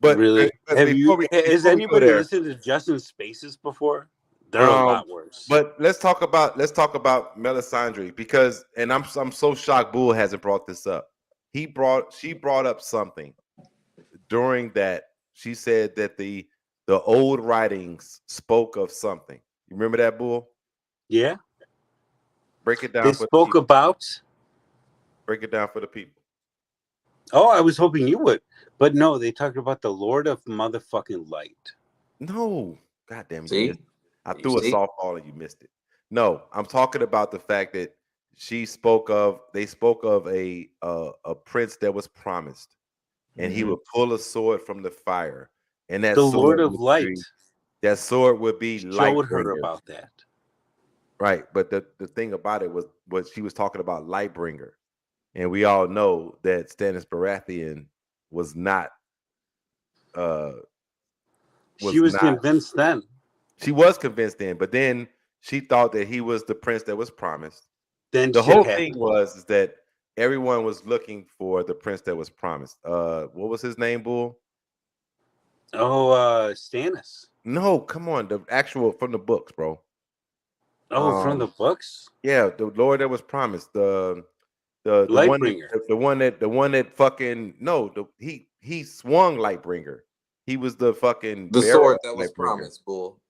But really, has anybody listened to Justin's Spaces before? They're a lot worse. But let's talk about Melisandre, because, and I'm so shocked Bull hasn't brought this up. She brought up something during that. She said that the old writings spoke of something. You remember that, Bull? Yeah. Break it down. They spoke about. Break it down for the people. Oh, I was hoping you would, but no. They talked about the Lord of Motherfucking Light. No, goddamn. See, I threw a softball and you missed it. No, I'm talking about the fact that they spoke of a prince that was promised, and he would pull a sword from the fire, and that the Lord of Light. That sword would be light. Showed her about that. Right, but the thing about it was what she was talking about, Lightbringer, and we all know that Stannis Baratheon was not. She was convinced then. She was convinced then, but then she thought that he was the prince that was promised. Then the whole thing was that everyone was looking for the prince that was promised. What was his name, Bull? Oh, Stannis. No, come on, the actual from the books, bro. Oh, from the books? Yeah, the Lord that was promised. The one that fucking he swung Lightbringer. He was the fucking sword that was promised, Bull.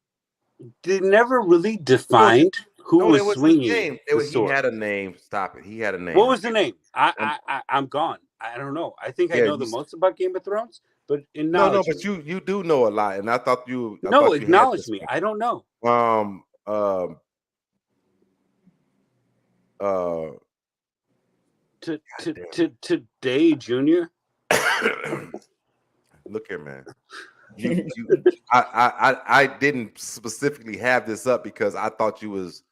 They never really defined who was swinging. He had a name. Stop it. He had a name. What was the name? I'm gone. I don't know. I think I know the most about Game of Thrones, but no, but you do know a lot, and I thought you. Acknowledge me. I don't know. Today, Junior. Look here, man. I didn't specifically have this up because I thought you was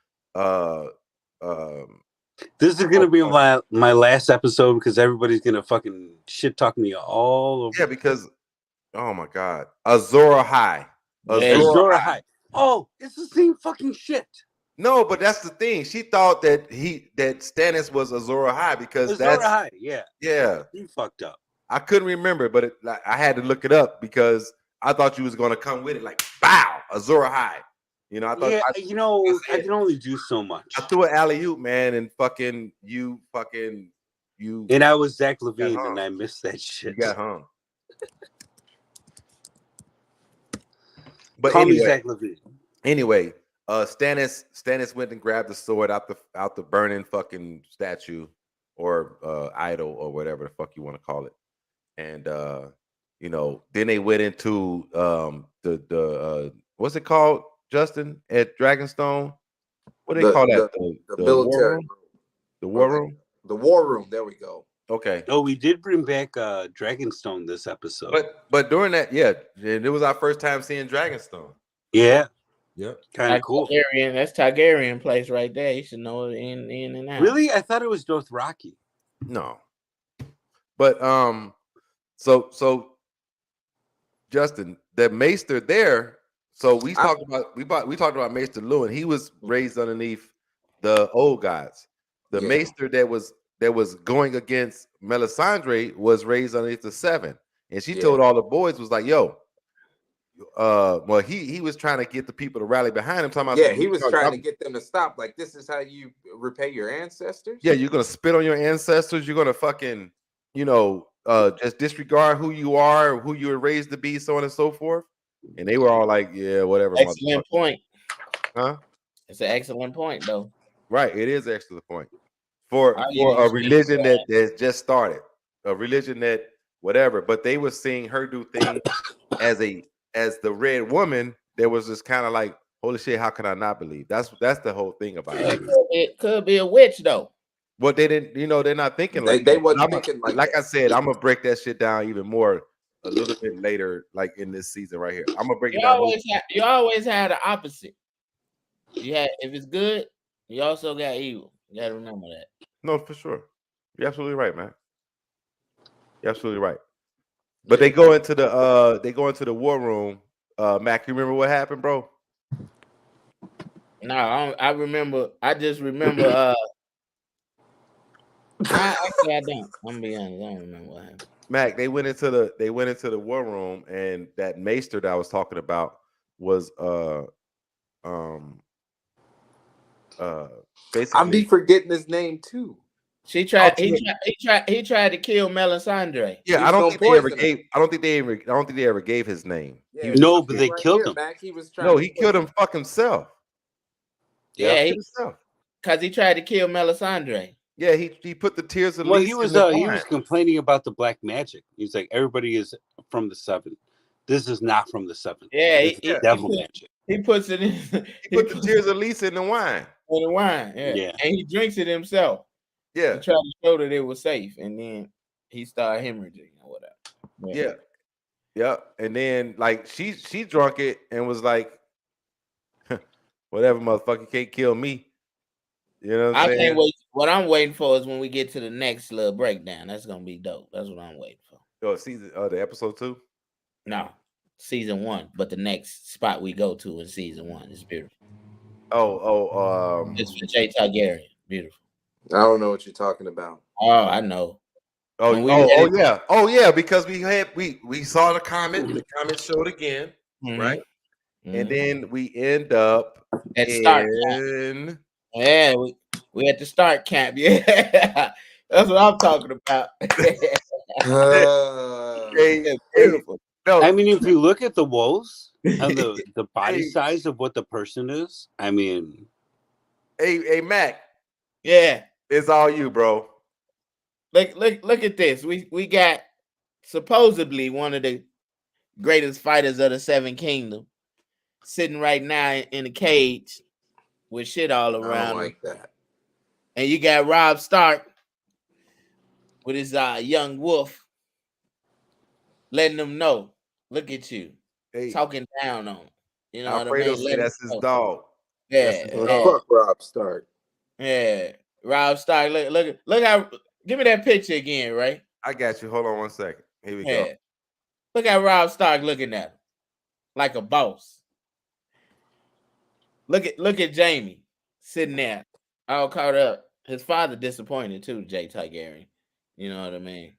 this is gonna be my last episode because everybody's gonna fucking shit talk me all over. Yeah, because oh my god, Azor Ahai. Oh, it's the same fucking shit. No, but that's the thing. She thought that Stannis was Azor Ahai because Azor Ahai, yeah. He fucked up. I couldn't remember, but I had to look it up because I thought you was gonna come with it like bow, Azor Ahai. You know, I thought I can only do so much. I threw an alley-oop, man, and you. And I was Zach Levine, and I missed that shit. You got hung. But Call me anyway, Zach Levine. Anyway, Stannis went and grabbed the sword out the burning fucking statue or idol or whatever the fuck you want to call it. And then they went into the what's it called, Justin, at Dragonstone? What do they call that? The military room? The war room? The war room. There we go. Okay. Oh, we did bring back Dragonstone this episode. But during that, yeah, it was our first time seeing Dragonstone. Yeah. Yep. Kind of cool. That's Targaryen place right there. You should know it in and out. Really? I thought it was Dothraki. No. But so Justin, the Maester there. So we talked about Maester Lou, and he was raised underneath the old gods. The Maester that was going against Melisandre was raised underneath the Seven, and she told all the boys was like, "Yo, well, he was trying to get the people to rally behind him. Talking about he was trying to get them to stop. Like, this is how you repay your ancestors. Yeah, you're gonna spit on your ancestors. You're gonna fucking, just disregard who you are, who you were raised to be, so on and so forth. And they were all like, "Yeah, whatever." Excellent point. Huh? It's an excellent point, though. Right, it is actually the point for a religion that just started, a religion that whatever. But they were seeing her do things as the red woman. There was this kind of like, holy shit, how can I not believe? That's the whole thing about it. It could be a witch, though. Well, they didn't, they're not thinking like they wasn't thinking like I said, I'm gonna break that shit down even more a little bit later, like in this season right here. I'm gonna break it down. You always have the opposite. If it's good, you also got evil. You gotta remember that. No, for sure. You're absolutely right, man. You're absolutely right. But they go into the war room. Mac, you remember what happened, bro? No, I remember. I just remember. Actually, I don't. I'm gonna be honest. I don't remember what happened. Mac, they went into the war room, and that Maester that I was talking about was basically. I'm be forgetting his name too. He tried to kill Melisandre. Yeah, I don't think they ever gave his name. Yeah, no, but they killed him. Back, he was trying he killed him fuck himself. Yeah, because he tried to kill Melisandre. Yeah, he put the tears of he was complaining about the black magic. He's like, everybody is from the Seven. This is not from the Seven. Yeah, devil magic. He puts it in. He put the tears of Lisa in the wine. Yeah. And he drinks it himself. Yeah, to try to show that it was safe, and then he started hemorrhaging or whatever. Yeah. And then like she drunk it and was like, whatever, motherfucker, you can't kill me. You know what I'm saying? Can't wait. What I'm waiting for is when we get to the next little breakdown. That's gonna be dope. That's what I'm waiting for. The episode 2? No, season 1. But the next spot we go to in season 1 is beautiful. It's for Jay Targaryen. Beautiful. I don't know what you're talking about. Oh, I know. Yeah, because we saw the comment showed again, right? Mm-hmm. And then we end up at start camp. Yeah, we at the start camp. Yeah, that's what I'm talking about. Beautiful. No, I mean, if you look at the wolves and the body size of what the person is, I mean, hey, Mac. Yeah. It's all you, bro. Look at this. We got supposedly one of the greatest fighters of the Seven Kingdoms sitting right now in a cage with shit all around. I don't like that. And you got Robb Stark with his young wolf letting them know, look at you, talking down on him. You know what I mean? Say that's his dog. Yeah. Fuck Robb Stark. Yeah. Robb Stark, look how. Give me that picture again, right? I got you. Hold on 1 second. Here we go. Look at Robb Stark looking at him like a boss. Look at Jamie sitting there, all caught up. His father disappointed too, Jay Targaryen. You know what I mean?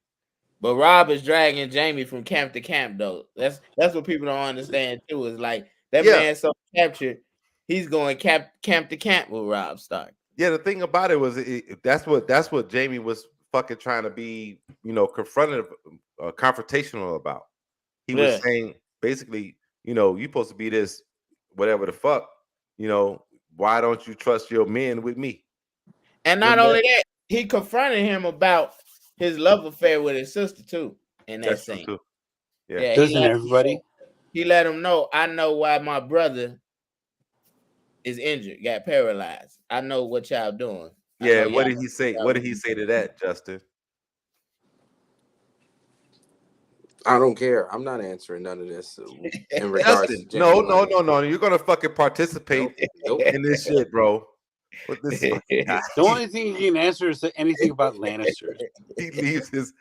But Robb is dragging Jamie from camp to camp, though. That's what people don't understand too. Is like that man so captured, he's going camp to camp with Robb Stark. Yeah, the thing about it was that's what Jamie was fucking trying to be, confrontational about. He was saying basically, you know, you supposed to be this, whatever the fuck, you know, why don't you trust your men with me? And not only that, he confronted him about his love affair with his sister too. In that scene, too. Yeah, doesn't everybody? He let him know. I know why my brother is injured, got paralyzed. I know what y'all doing. Yeah, what did he say? What did he say to that, Justin? I don't care. I'm not answering none of this in regards to no. You're gonna fucking participate in this shit, bro. What this fucking guy? The only thing he can answer is anything about Lannisters. He leaves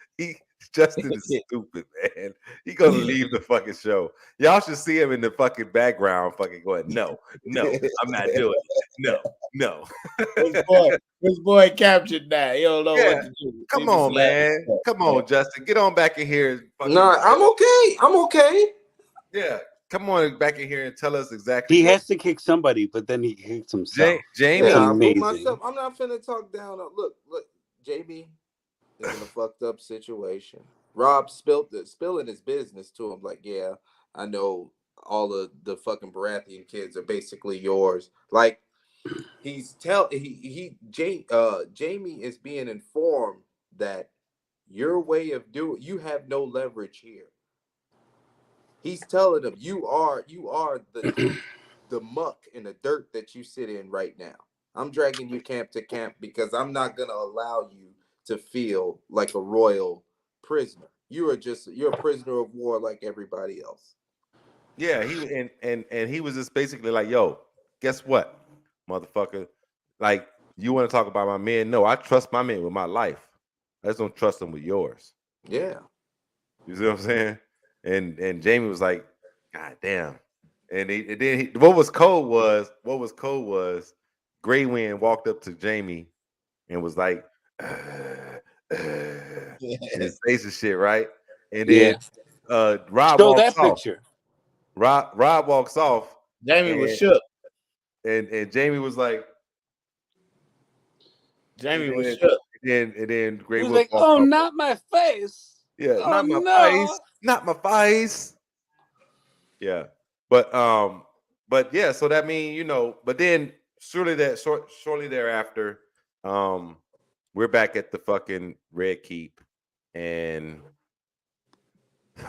Justin is stupid, man. He gonna leave the fucking show. Y'all should see him in the fucking background, fucking going, no, I'm not doing it. No. This boy captured that. He don't know what to do. Come on, man. Come on, Justin. Get on back in here. No, I'm okay. I'm okay. Yeah. Come on back in here and tell us exactly. He has to kick somebody, but then he kicks himself. Jamie, I'm not finna talk down. Look, Jamie is in a fucked up situation. Rob spilling his business to him. Like, yeah, I know all of the fucking Baratheon kids are basically yours. Like, Jamie is being informed that your way of doing, you have no leverage here. He's telling him you are the muck and the dirt that you sit in right now. I'm dragging you camp to camp because I'm not gonna allow you to feel like a royal prisoner. You're a prisoner of war like everybody else. Yeah, he was just basically like, yo, guess what, motherfucker? Like, you want to talk about my men? No, I trust my men with my life. I just don't trust them with yours. Yeah. You see what I'm saying? And Jamie was like, God damn. And then what was cold was Grey Wind walked up to Jamie and was like, his face and shit, right? And then Rob show walks that off. picture. Rob walks off. Jamie was shook. And Jamie was like, shook. And then Grey was like, oh, not my face. Yeah, oh, not my face. Not my face. Yeah. But yeah, so that means, you know, but then shortly thereafter, we're back at the fucking Red Keep, and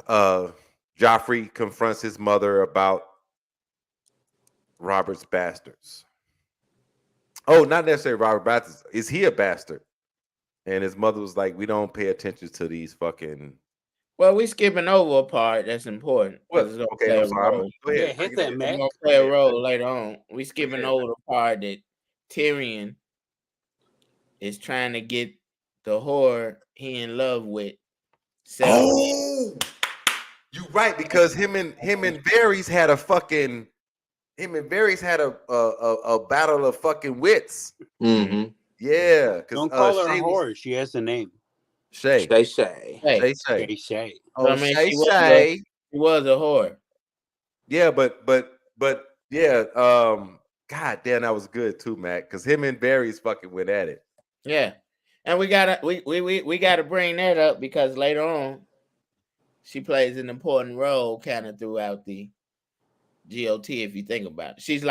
Joffrey confronts his mother about Robert's bastards. Oh, not necessarily Robert bastards. Is he a bastard? And his mother was like, we don't pay attention to these fucking. Well, we skipping over a part that's important. Okay, I'm sorry. Go ahead. Hit that, man. Gonna play a role later on. We skipping over the part that Tyrion is trying to get the whore he in love with. Oh, you right, because him and Varys had a fucking. Him and Varys had a battle of fucking wits. Mm-hmm. Yeah, because don't call her a whore. She has a name. Shay. Shay. Shay. Oh, I mean, Shay. She was a whore. Yeah, but yeah. God damn, that was good too, Matt. Because him and Varys fucking went at it. Yeah, and we gotta bring that up because later on, she plays an important role kind of throughout the GOT. If you think about it, she's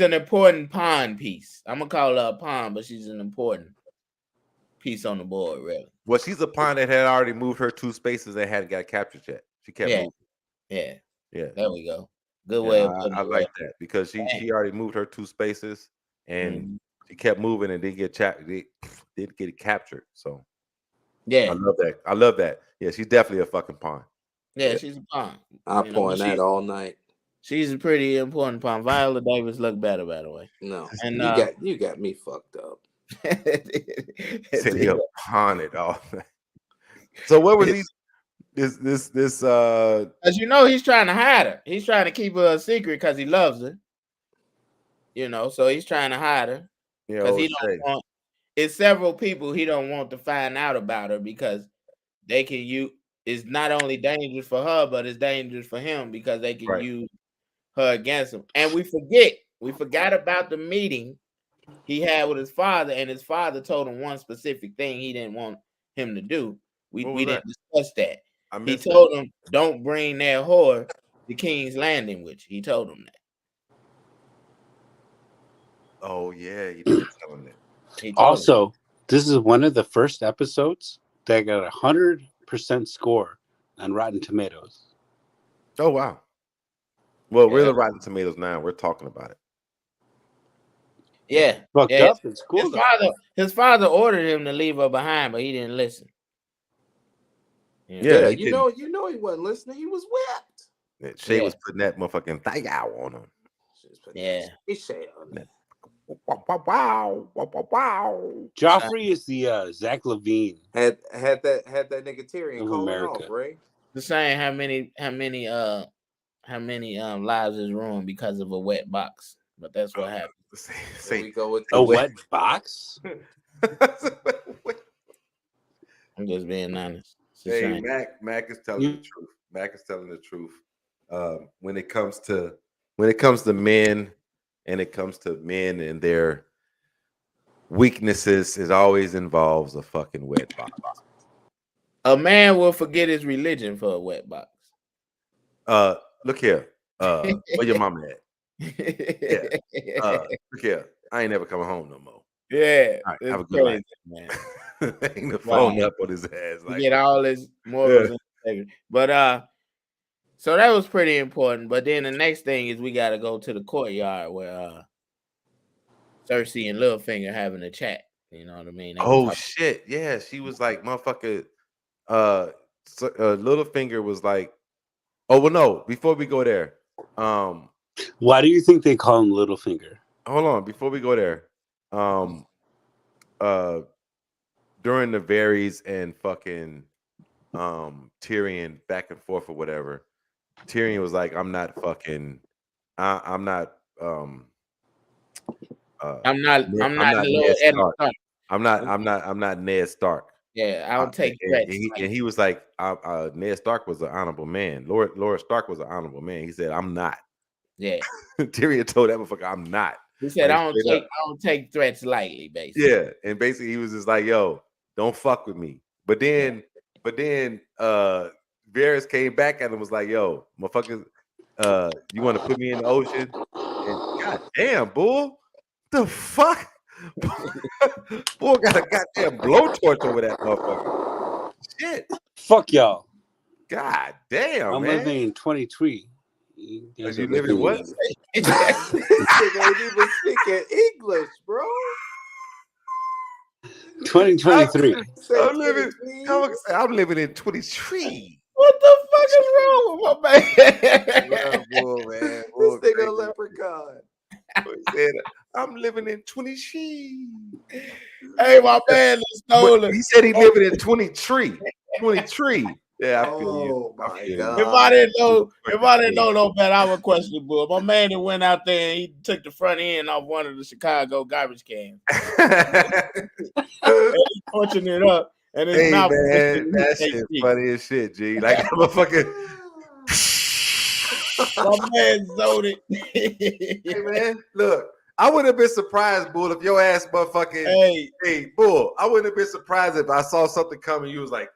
an important pawn piece. I'm gonna call her a pawn, but she's an important piece on the board, really. Well, she's a pawn that had already moved her 2 spaces and hadn't got captured yet. She kept moving. Yeah. Yeah. There we go. Good way of putting I like that because she already moved her 2 spaces and she kept moving and didn't get captured. So yeah, I love that. Yeah, she's definitely a fucking pawn. Yeah, she's a pawn. I'm pouring that all night. She's a pretty important pawn. Viola Davis looked better, by the way. No, and you got me fucked up. You're pawn it all. So what was this as you know, he's trying to hide her. He's trying to keep her a secret because he loves her. You know, so he's trying to hide her. Because he don't want it's several people he don't want to find out about her because they can use it's not only dangerous for her, but it's dangerous for him because they can use her against him. And we forgot about the meeting he had with his father, and his father told him one specific thing he didn't want him to do. We didn't discuss that. He told him, don't bring that whore the King's Landing with you. He told him that. Oh yeah, he did tell him that. Also, this is one of the first episodes that got 100% score on Rotten Tomatoes. Oh wow. Well, we're the Rotten Tomatoes now. We're talking about it. Yeah. Fucked up. It's cool. His father ordered him to leave her behind, but he didn't listen. Yeah, you know he wasn't listening. He was whipped. Shay was putting that motherfucking thing out on him. Yeah. Wow. Joffrey is the Zach Levine. Had that nigga Tyrion calling America. off, right? The saying how many lives is ruined because of a wet box. But that's what happened. So we go with a wet box. I'm just being honest. Hey, Mac is telling the truth. Mac is telling the truth. When it comes to men, and it comes to men and their weaknesses, it always involves a fucking wet box. A man will forget his religion for a wet box. Look here. Where your mama at? Yeah. Look here. I ain't never coming home no more. Yeah. All right, have a good night, man. Hang the phone up on his ass. Like, get all his morals. But so that was pretty important. But then the next thing is we got to go to the courtyard where Cersei and Littlefinger having a chat. You know what I mean? Oh shit! Yeah, she was like, motherfucker. Littlefinger was like, oh well, no. Before we go there, why do you think they call him Littlefinger? Hold on, before we go there, during the Varys and fucking Tyrion back and forth or whatever, Tyrion was like, I'm not Ned Stark. Yeah, I don't take threats. And he was like, Ned Stark was an honorable man. Lord Stark was an honorable man. He said, I'm not. Yeah. Tyrion told that motherfucker, I'm not. He said, I don't take threats lightly, basically. Yeah, and basically he was just like, yo, don't fuck with me. But then Varys came back at him and was like, yo, motherfuckers, you want to put me in the ocean? And god damn, bull. The fuck? Bull got a goddamn blowtorch over that motherfucker. Shit. Fuck y'all. God damn, I'm man. living in 23. You living in what? This nigga ain't even speaking English, bro. 2023. I'm living in 23. What the fuck is wrong with my man? Bull, man. This nigga a leprechaun. I'm living in 23. Hey, my man is stolen. He said he living in 23. 23. Yeah, I feel you. My God. If I didn't know no better, I would question the bull. My man that went out there and he took the front end off one of the Chicago garbage cans. He's punching it up. And his mouth man, that shit funny as shit, G. Like motherfucker. My man zoned it. Hey man, look. I wouldn't have been surprised, Bull, if your ass motherfucking hey, Bull. I wouldn't have been surprised if I saw something coming. You was like,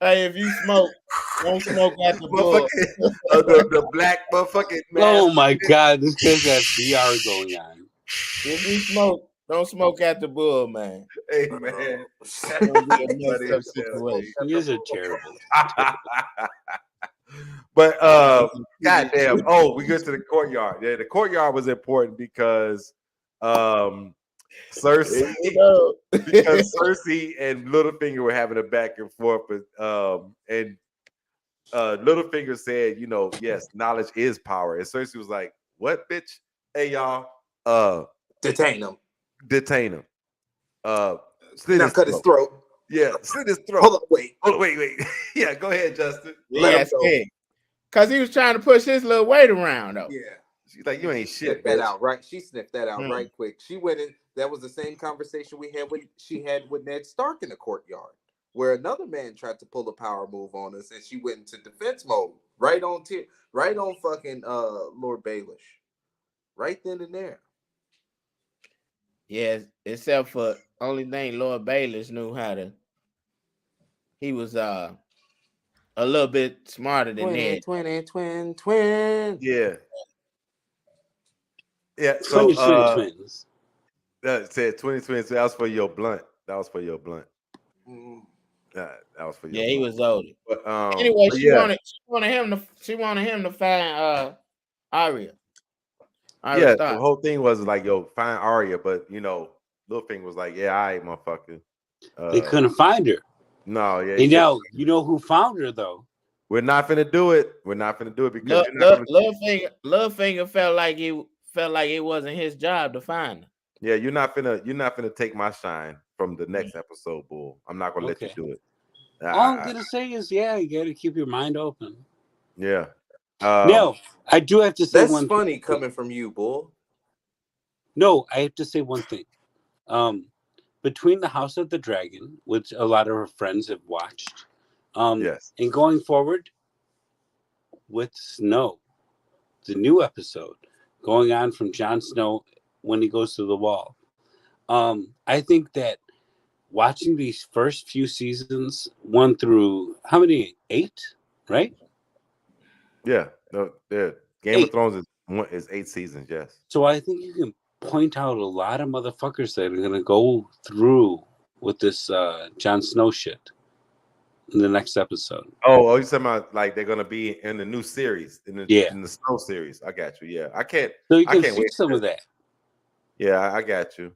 hey, if you smoke, don't smoke at the bull. The black motherfucking man. Oh my God, this guy's got VR going on. If you smoke, don't smoke at the bull, man. Hey man, you guys are terrible. But goddamn, we go to the courtyard. Yeah, the courtyard was important because Cersei and Littlefinger were having a back and forth, and Littlefinger said, yes, knowledge is power. And Cersei was like, what, bitch? Hey, y'all, detain him. Now cut his throat. Yeah, slit his throat. Hold on, wait. Yeah, go ahead, Justin. Yes, because he was trying to push his little weight around, though. Yeah. She's like, you ain't shit. That out, right? She sniffed that out right quick. She went in. That was the same conversation she had with Ned Stark in the courtyard, where another man tried to pull a power move on us, and she went into defense mode. Right on fucking Lord Baelish. Right then and there. Yes, except for only thing Lord Baelish knew how to. He was a a little bit smarter than Ned. Twin. Yeah. Yeah. 20 So twins. that said 20 twins. That was for your blunt. That was for your blunt. Mm. That was for your Yeah, blunt. he was older. But anyway, but she wanted him to find Arya. Yeah, Stark. the whole thing was like, yo, find Arya, but you know, Littlefinger was like, yeah, all right, motherfucker. They couldn't find her. No, yeah. And now you know who found her though. We're not finna do it. We're not finna do it because Littlefinger felt like it wasn't his job to find her. Yeah, you're not finna take my shine from the next episode, Bull. I'm not gonna let you do it. All I'm gonna say is, yeah, you gotta keep your mind open. Yeah. No, I do have to say that's one funny thing. coming from you, Bull. No, I have to say one thing. Between the House of the Dragon, which a lot of her friends have watched, yes, and going forward with Snow, the new episode going on from Jon Snow when he goes to the Wall. I think that watching these first few seasons, 1 through how many? 8, right? Yeah. No, yeah. Game of Thrones is 8 seasons. Yes. So I think you can point out a lot of motherfuckers that are gonna go through with this Jon Snow shit in the next episode. Oh, you talking about like they're gonna be in the new series in the Snow series? I got you. Yeah, I can't. So you can see wait some of that. Yeah, I got you.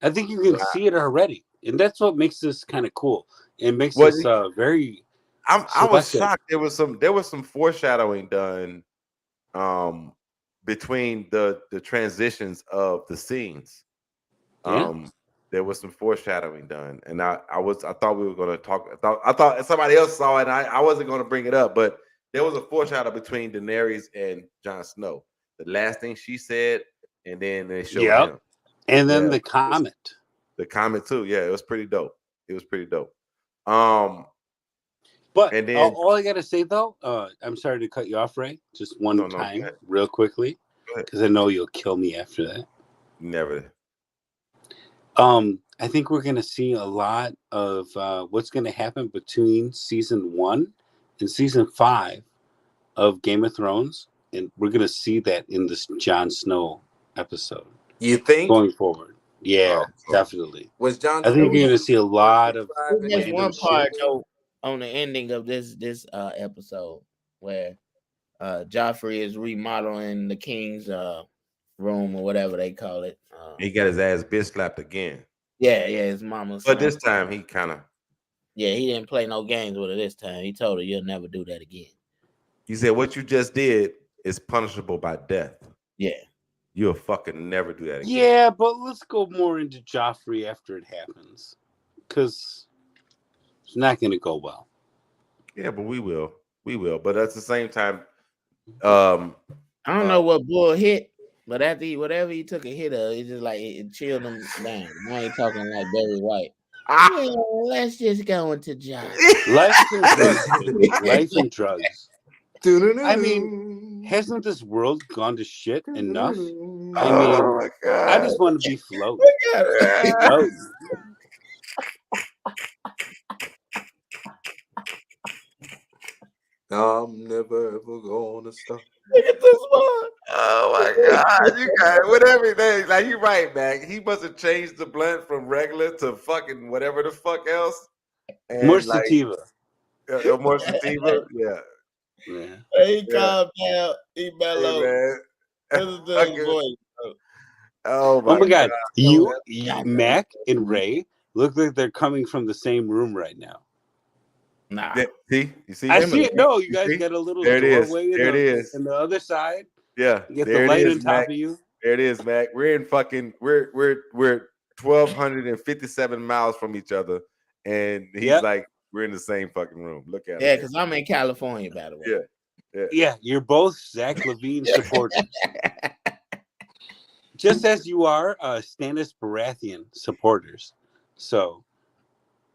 I think you can see it already, and that's what makes this kind of cool. It makes this very. I was shocked. There was some foreshadowing done, between the transitions of the scenes. There was some foreshadowing done, and I thought we were going to talk. I thought somebody else saw it, and I wasn't going to bring it up, but there was a foreshadow between Daenerys and Jon Snow. The last thing she said, and then they showed him. And then the comet. The comet too. Yeah, it was pretty dope. But and then all I gotta say though, I'm sorry to cut you off, Ray. Just one time, real quickly, because I know you'll kill me after that. Never. I think we're gonna see a lot of what's gonna happen between season 1 and season 5 of Game of Thrones, and we're gonna see that in this Jon Snow episode. You think going forward? Yeah, definitely. Was Jon? I think you're gonna see a lot of. There's one part though on the ending of this episode where Joffrey is remodeling the king's room or whatever they call it. He got his ass bitch slapped again. Yeah, his mama's. But this time he kind of. Yeah, he didn't play no games with her this time. He told her, "You'll never do that again." He said, "What you just did is punishable by death." Yeah. You'll fucking never do that again. Yeah, but let's go more into Joffrey after it happens, because it's not going to go well. Yeah, but we will. But at the same time, I don't know what Bull hit, but after whatever he took a hit of, it's just like it chilled him down. Now he talking like Barry White. Yeah, let's just go into Joffrey. Life and drugs. I mean, hasn't this world gone to shit enough? I mean, I just want to be floating. I'm never ever gonna stop. Look at this one. Oh my God, you got it with everything. Like you're right, man. He must have changed the blend from regular to fucking whatever the fuck else. And more sativa. More sativa. Yeah. He calmed down. He mellowed. Listen to his voice. Oh my God. You, Mac and Ray look like they're coming from the same room right now. Nah. See? You see? I see it. No, you guys got a little doorway there it is. And the other side. Yeah. You get the light on top of you. There it is, Mac. We're in fucking we're 1,257 miles from each other. And he's like, we're in the same fucking room. Look at it. Yeah, because I'm in California, by the way. Yeah, you're both Zach Levine supporters. Just as you are Stannis Baratheon supporters. So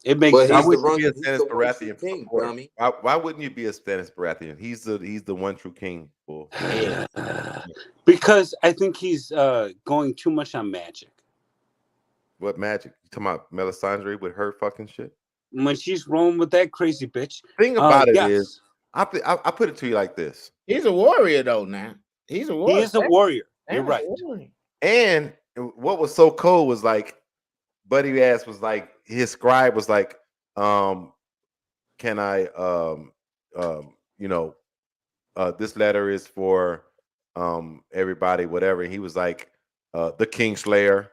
it makes sense. Why wouldn't you be a Stannis Baratheon king, dummy? Why wouldn't you be a Stannis Baratheon? He's the one true king. Because I think he's going too much on magic. What magic? You talking about Melisandre with her fucking shit? When she's rolling with that crazy bitch. Thing about it is I put it to you like this. He's a warrior though. Now he's a warrior. He is a warrior. You're right. And what was so cool was like, Buddy Ass was like, his scribe was like, can I, this letter is for everybody, whatever. And he was like, the Kingslayer,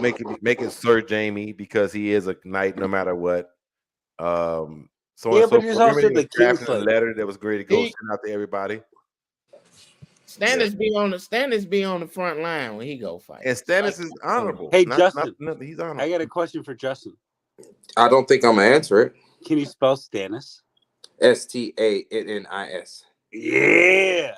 make it Sir Jamie because he is a knight no matter what. So yeah, but there's also the Kingslayer letter that was great to go send out to everybody. Stannis be on the front line when he go fight. And Stannis is honorable. Hey, Justin, he's honorable. I got a question for Justin. I don't think I'm gonna answer it. Can you spell Stannis? Stannis. Yeah.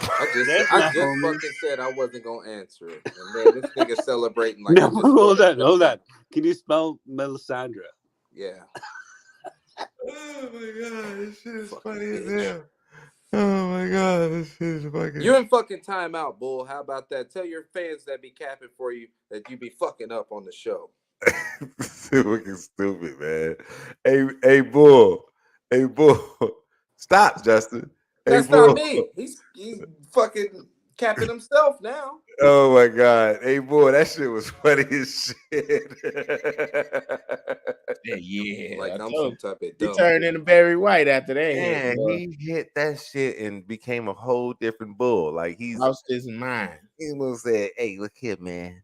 I just fucking said I wasn't gonna answer it, and then this nigga celebrating like. No, hold on. Can you spell Melisandre? Yeah. Oh my god, this shit is funny as hell. Oh my god, this shit is fucking. You're in fucking timeout, Bull. How about that? Tell your fans that be capping for you that you be fucking up on the show. Fucking stupid, man. Hey, Bull. Stop, Justin. That's not me. He's fucking capping himself now. Oh my god. Hey, boy, that shit was funny as shit. Yeah. Like I'm some type of dumb. He turned into Barry White after that. Man, he hit that shit and became a whole different bull. Like he's lost his mind. He almost said, "Hey, look here, man.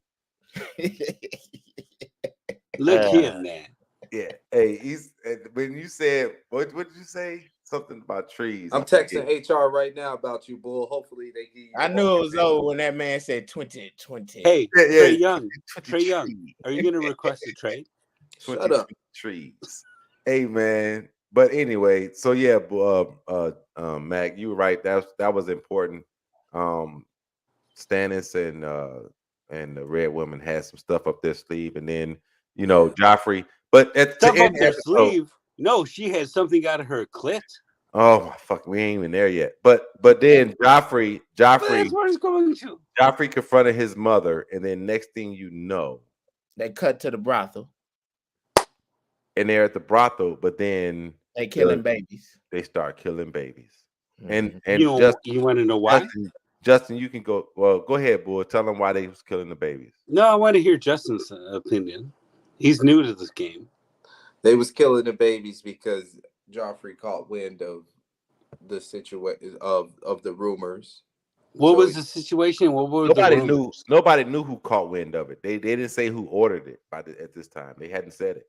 Look here, man." Yeah. Hey, he's when you said what did you say? Something about trees. I'm texting HR right now about you, Bull. Hopefully they give you. I knew it was over when that man said 2020. Hey, Trey Young. Trey Young, are you gonna request a trade? Shut up. Trees. Hey man. But anyway, so yeah, Mac, you were right. That was important. Stannis and the Red Woman had some stuff up their sleeve, and then Joffrey. But at stuff up their sleeve. No, she had something out of her clit. Oh my fuck, we ain't even there yet. But then Joffrey that's where it's going to. Joffrey confronted his mother, and then next thing you know, they cut to the brothel. And they're at the brothel, but then they killing babies. They start killing babies. Mm-hmm. And you want to know why? Justin, you can go. Well, go ahead, boy. Tell them why they was killing the babies. No, I want to hear Justin's opinion. He's new to this game. They was killing the babies because Joffrey caught wind of the situation of the rumors. What was the situation? What were nobody knew who caught wind of it. They didn't say who ordered it at this time. They hadn't said it.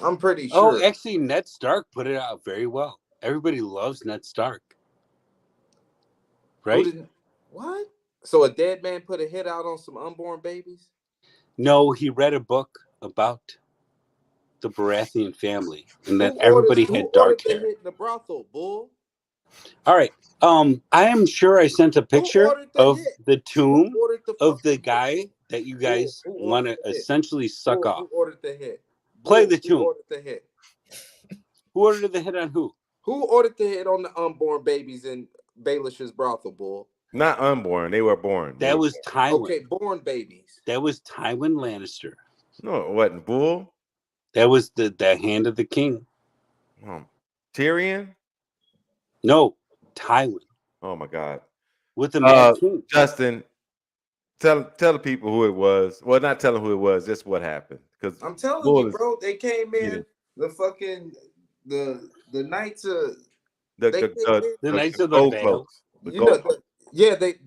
I'm pretty sure. Oh, actually, Ned Stark put it out very well. Everybody loves Ned Stark. Right? What? So a dead man put a hit out on some unborn babies? No, he read a book about the Baratheon family and that everybody had dark hair. The brothel, Bull. All right. I am sure I sent a picture of the tomb of the guy that you guys want to essentially suck off. Who ordered the hit? Play the tomb. Who ordered the hit? Who ordered the hit on who? Who ordered the hit on the unborn babies in Baelish's brothel, Bull? Not unborn. They were born. That was Tywin. Okay, born babies. That was Tywin Lannister. No, it wasn't Bull. That was the hand of the king. Tyrion? No, Tywin. Oh my God. With the Mad King. Justin, tell the people who it was. Well, not tell them who it was, just what happened. Because I'm telling you, bro, they came in the fucking the Knights of the Knights of the Vale. The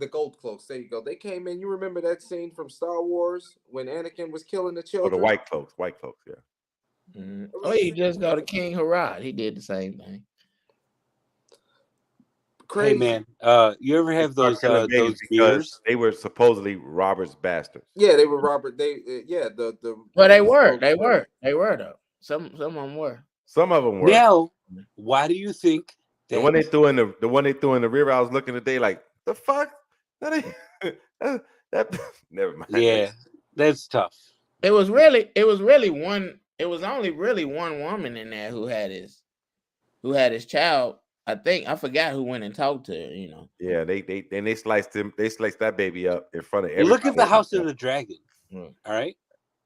gold cloaks. There you go. They came in. You remember that scene from Star Wars when Anakin was killing the children? Oh, the white cloaks, yeah. Mm-hmm. Oh, you just go to King Harad. He did the same thing. Crazy. Hey man, you ever have those beers? They were supposedly Robert's bastards. Yeah, they were Robert. Well, they were though. Some of them were. Some of them were. Now, why do you think the one they threw in the river? I was looking today, like the fuck. That never mind. Yeah, that's tough. It was really one. It was only really one woman in there who had his child. I forgot who went and talked to her, Yeah, they sliced him. They sliced that baby up in front of everybody. Look at the House of the Dragon. All right,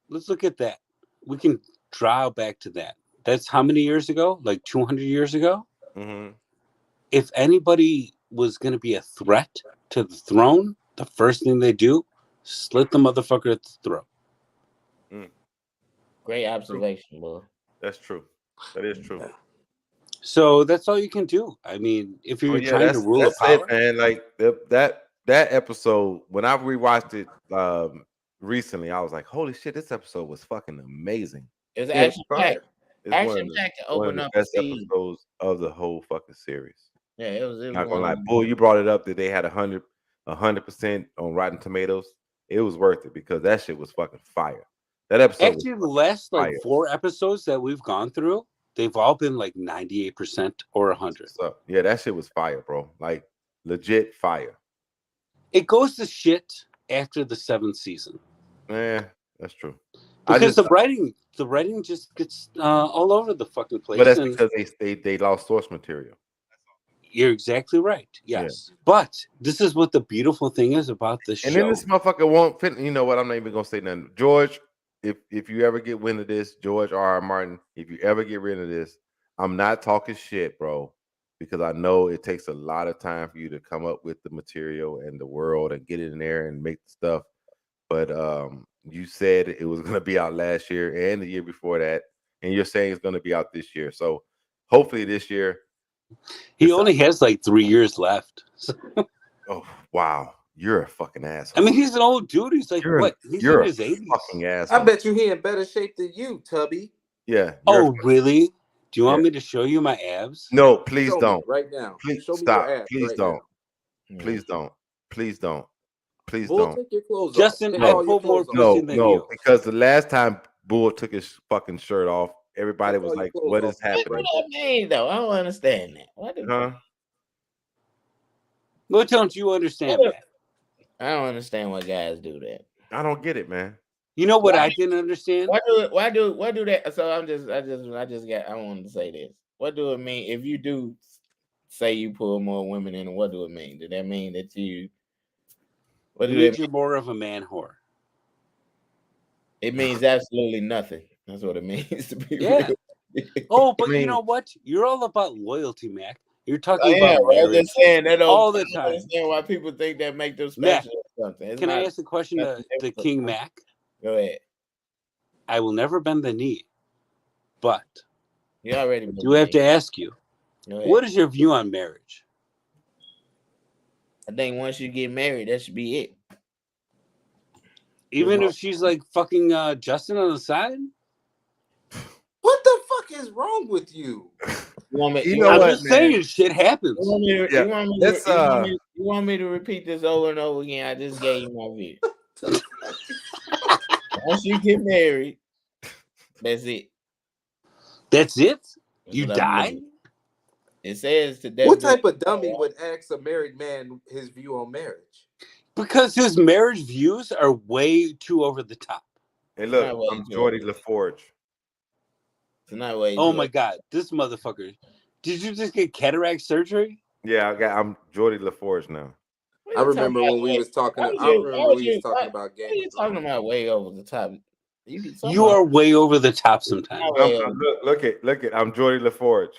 let's look at that. We can draw back to that. That's how many years ago? Like 200 years ago? Mm-hmm. If anybody was going to be a threat to the throne, the first thing they do, slit the motherfucker at the throat. Great observation, boy. That's true. That is true. Yeah. So that's all you can do. I mean, if you're trying to rule a power, man. Like that episode, when I rewatched it recently, I was like, "Holy shit, this episode was fucking amazing." It's action packed. It's one of the best episodes of the whole fucking series. Yeah, it was. Not gonna lie, Bull, you brought it up that they had 100% on Rotten Tomatoes. It was worth it because that shit was fucking fire. That episode actually, the last like 4 episodes that we've gone through, they've all been like 98% or 100. So, yeah, that shit was fire, bro. Like legit fire. It goes to shit after the 7th season. Yeah, that's true. Because the writing just gets all over the fucking place. But that's because they lost source material. You're exactly right. Yes. Yeah. But this is what the beautiful thing is about this show. And then this motherfucker won't fit. You know what? I'm not even gonna say nothing. George, if you ever get wind of this, George R.R. Martin, if you ever get rid of this, I'm not talking shit, bro. Because I know it takes a lot of time for you to come up with the material and the world and get in there and make stuff. But you said it was gonna be out last year and the year before that, and you're saying it's gonna be out this year. So hopefully this year. He only has like 3 years left. Oh wow, you're a fucking asshole. I mean, he's an old dude. He's like what? He's in his 80s. Fucking asshole. I bet you he in better shape than you, Tubby. Yeah. Oh really? Do you want me to show you my abs? No, please don't. Right now. Please show stop. Me your abs please don't. Please don't. Please don't. Please don't. Take your clothes Justin, off. I pulled more pussy than you. Because the last time Bull took his fucking shirt off, everybody was like, "What is happening?" What does that mean, though? I don't understand that. What don't you understand that? I don't understand why guys do that. I don't get it, man. You know what I didn't understand? Why do that? So I wanted to say this. What do it mean if you do say you pull more women in? What do it mean? Did that mean that you? What do it mean? You're more of a man whore. It means absolutely nothing. That's what it means to be. Yeah. Oh, but you know what? You're all about loyalty, Mac. You're talking about marriage all the time. I understand why people think that make them special or something. Can I ask a question to King Mac? Go ahead. I will never bend the knee, but you already do have to ask you, what is your view on marriage? I think once you get married, that should be it. Even if she's like fucking Justin on the side? What the fuck is wrong with you? I'm just saying, shit happens. You want me to repeat this over and over again? I just gave you my view. Once you get married, that's it. That's it? You die? It says today. What type of dummy would ask a married man his view on marriage? Because his marriage views are way too over the top. Hey, look, I'm Jordy LaForge. Oh my God, this motherfucker! Did you just get cataract surgery? Yeah, I'm Jordy LaForge now. I remember when we was talking. About games. What are you talking about? Way over the top. You are way over the top sometimes. Look at. I'm Jordy LaForge.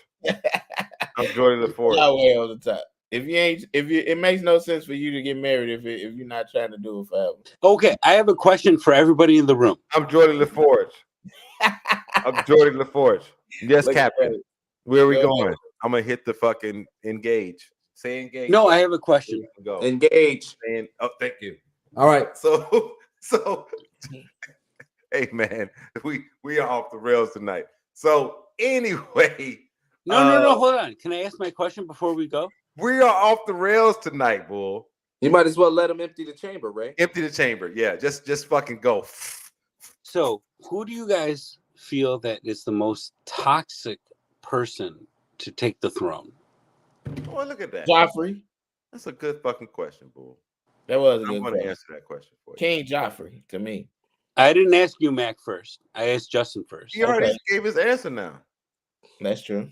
I'm Jordy LaForge. Not way over the top. It makes no sense for you to get married if you're not trying to do it forever. Okay, I have a question for everybody in the room. I'm Jordy LaForge. I'm Jordy LaForge. Yes, Captain. Where are we going? I'm gonna hit the fucking engage. Say engage. No, I have a question. Go. Engage. Thank you. All right. So hey man, we are off the rails tonight. So anyway. No, hold on. Can I ask my question before we go? We are off the rails tonight, Bull. You might as well let him empty the chamber, Ray. Empty the chamber. Yeah, just fucking go. So, who do you guys feel that is the most toxic person to take the throne? Oh, look at that. Joffrey. That's a good fucking question, Bull. That was a good I'm going to answer that question for you. King Joffrey, to me. I didn't ask you, Mac, first. I asked Justin first. He already gave his answer now. That's true.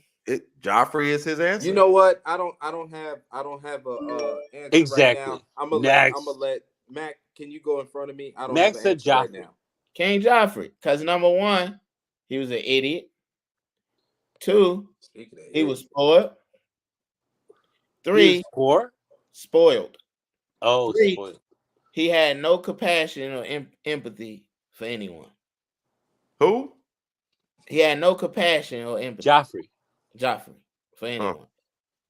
Joffrey is his answer. You know what? I don't have a answer exactly. Right now. I'm gonna let Mac. Can you go in front of me? I don't. Mac said Joffrey. Right now. King Joffrey, because number one, he was an idiot. 2, he was spoiled. 3, spoiled. Oh, 3, spoiled. He had no compassion or empathy for anyone. Who? He had no compassion or empathy. Joffrey for anyone.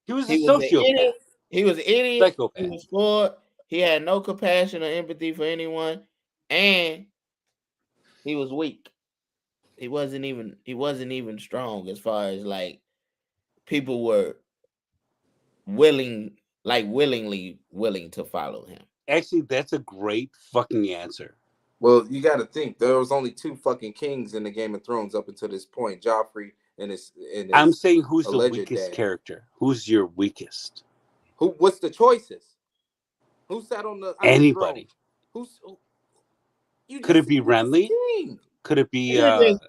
He was a sociopath. He was an idiot. Psychopath. He was spoiled. He had no compassion or empathy for anyone, and he was weak. He wasn't even strong as far as like people were willingly willing to follow him. Actually, that's a great fucking answer. Well, you got to think there was only 2 fucking kings in the Game of Thrones up until this point, Joffrey and his I'm saying who's the weakest character? Who's your weakest? What's the choices? Who sat on the anybody? Throne? Could it be Renly? Could it be?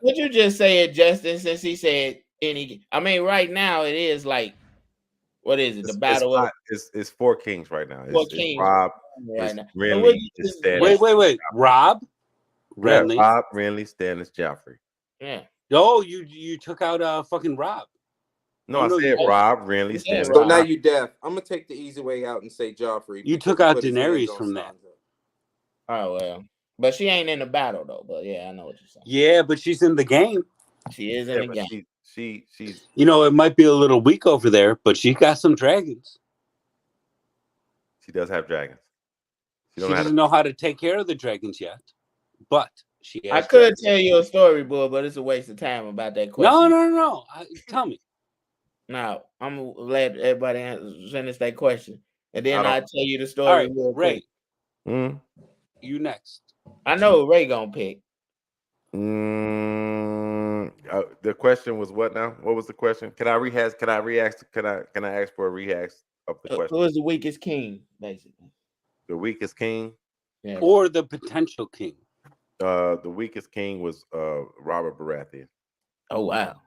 Would you just say it, Justin? Since he said any, I mean, right now it is like, what is it? The battle it's 4 kings right now. It's Rob, right now. Renly, wait. Rob, Renly, Rob, Renly, Stannis, Joffrey. Yeah. Oh, you took out fucking Rob. No, I said Rob, Renly, Stannis. So now you deaf. I'm gonna take the easy way out and say Joffrey. You took out Daenerys from that. Oh well, but she ain't in the battle though. But yeah, I know what you're saying. Yeah, but she's in the game. She is in the game. She's. You know, it might be a little weak over there, but she got some dragons. She does have dragons. She doesn't know how to take care of the dragons yet, but she. I could tell you a story, boy, but it's a waste of time about that question. No. Tell me. Now I'm gonna let everybody finish that question, and then I'll tell you the story. All right, Ray. You next. I know Ray gonna pick. The question was what now? What was the question? Can I rehash? Can I ask for a rehash of the question? Who is the weakest king, basically? The weakest king? Yeah. Or the potential king? The weakest king was Robert Baratheon. Oh wow.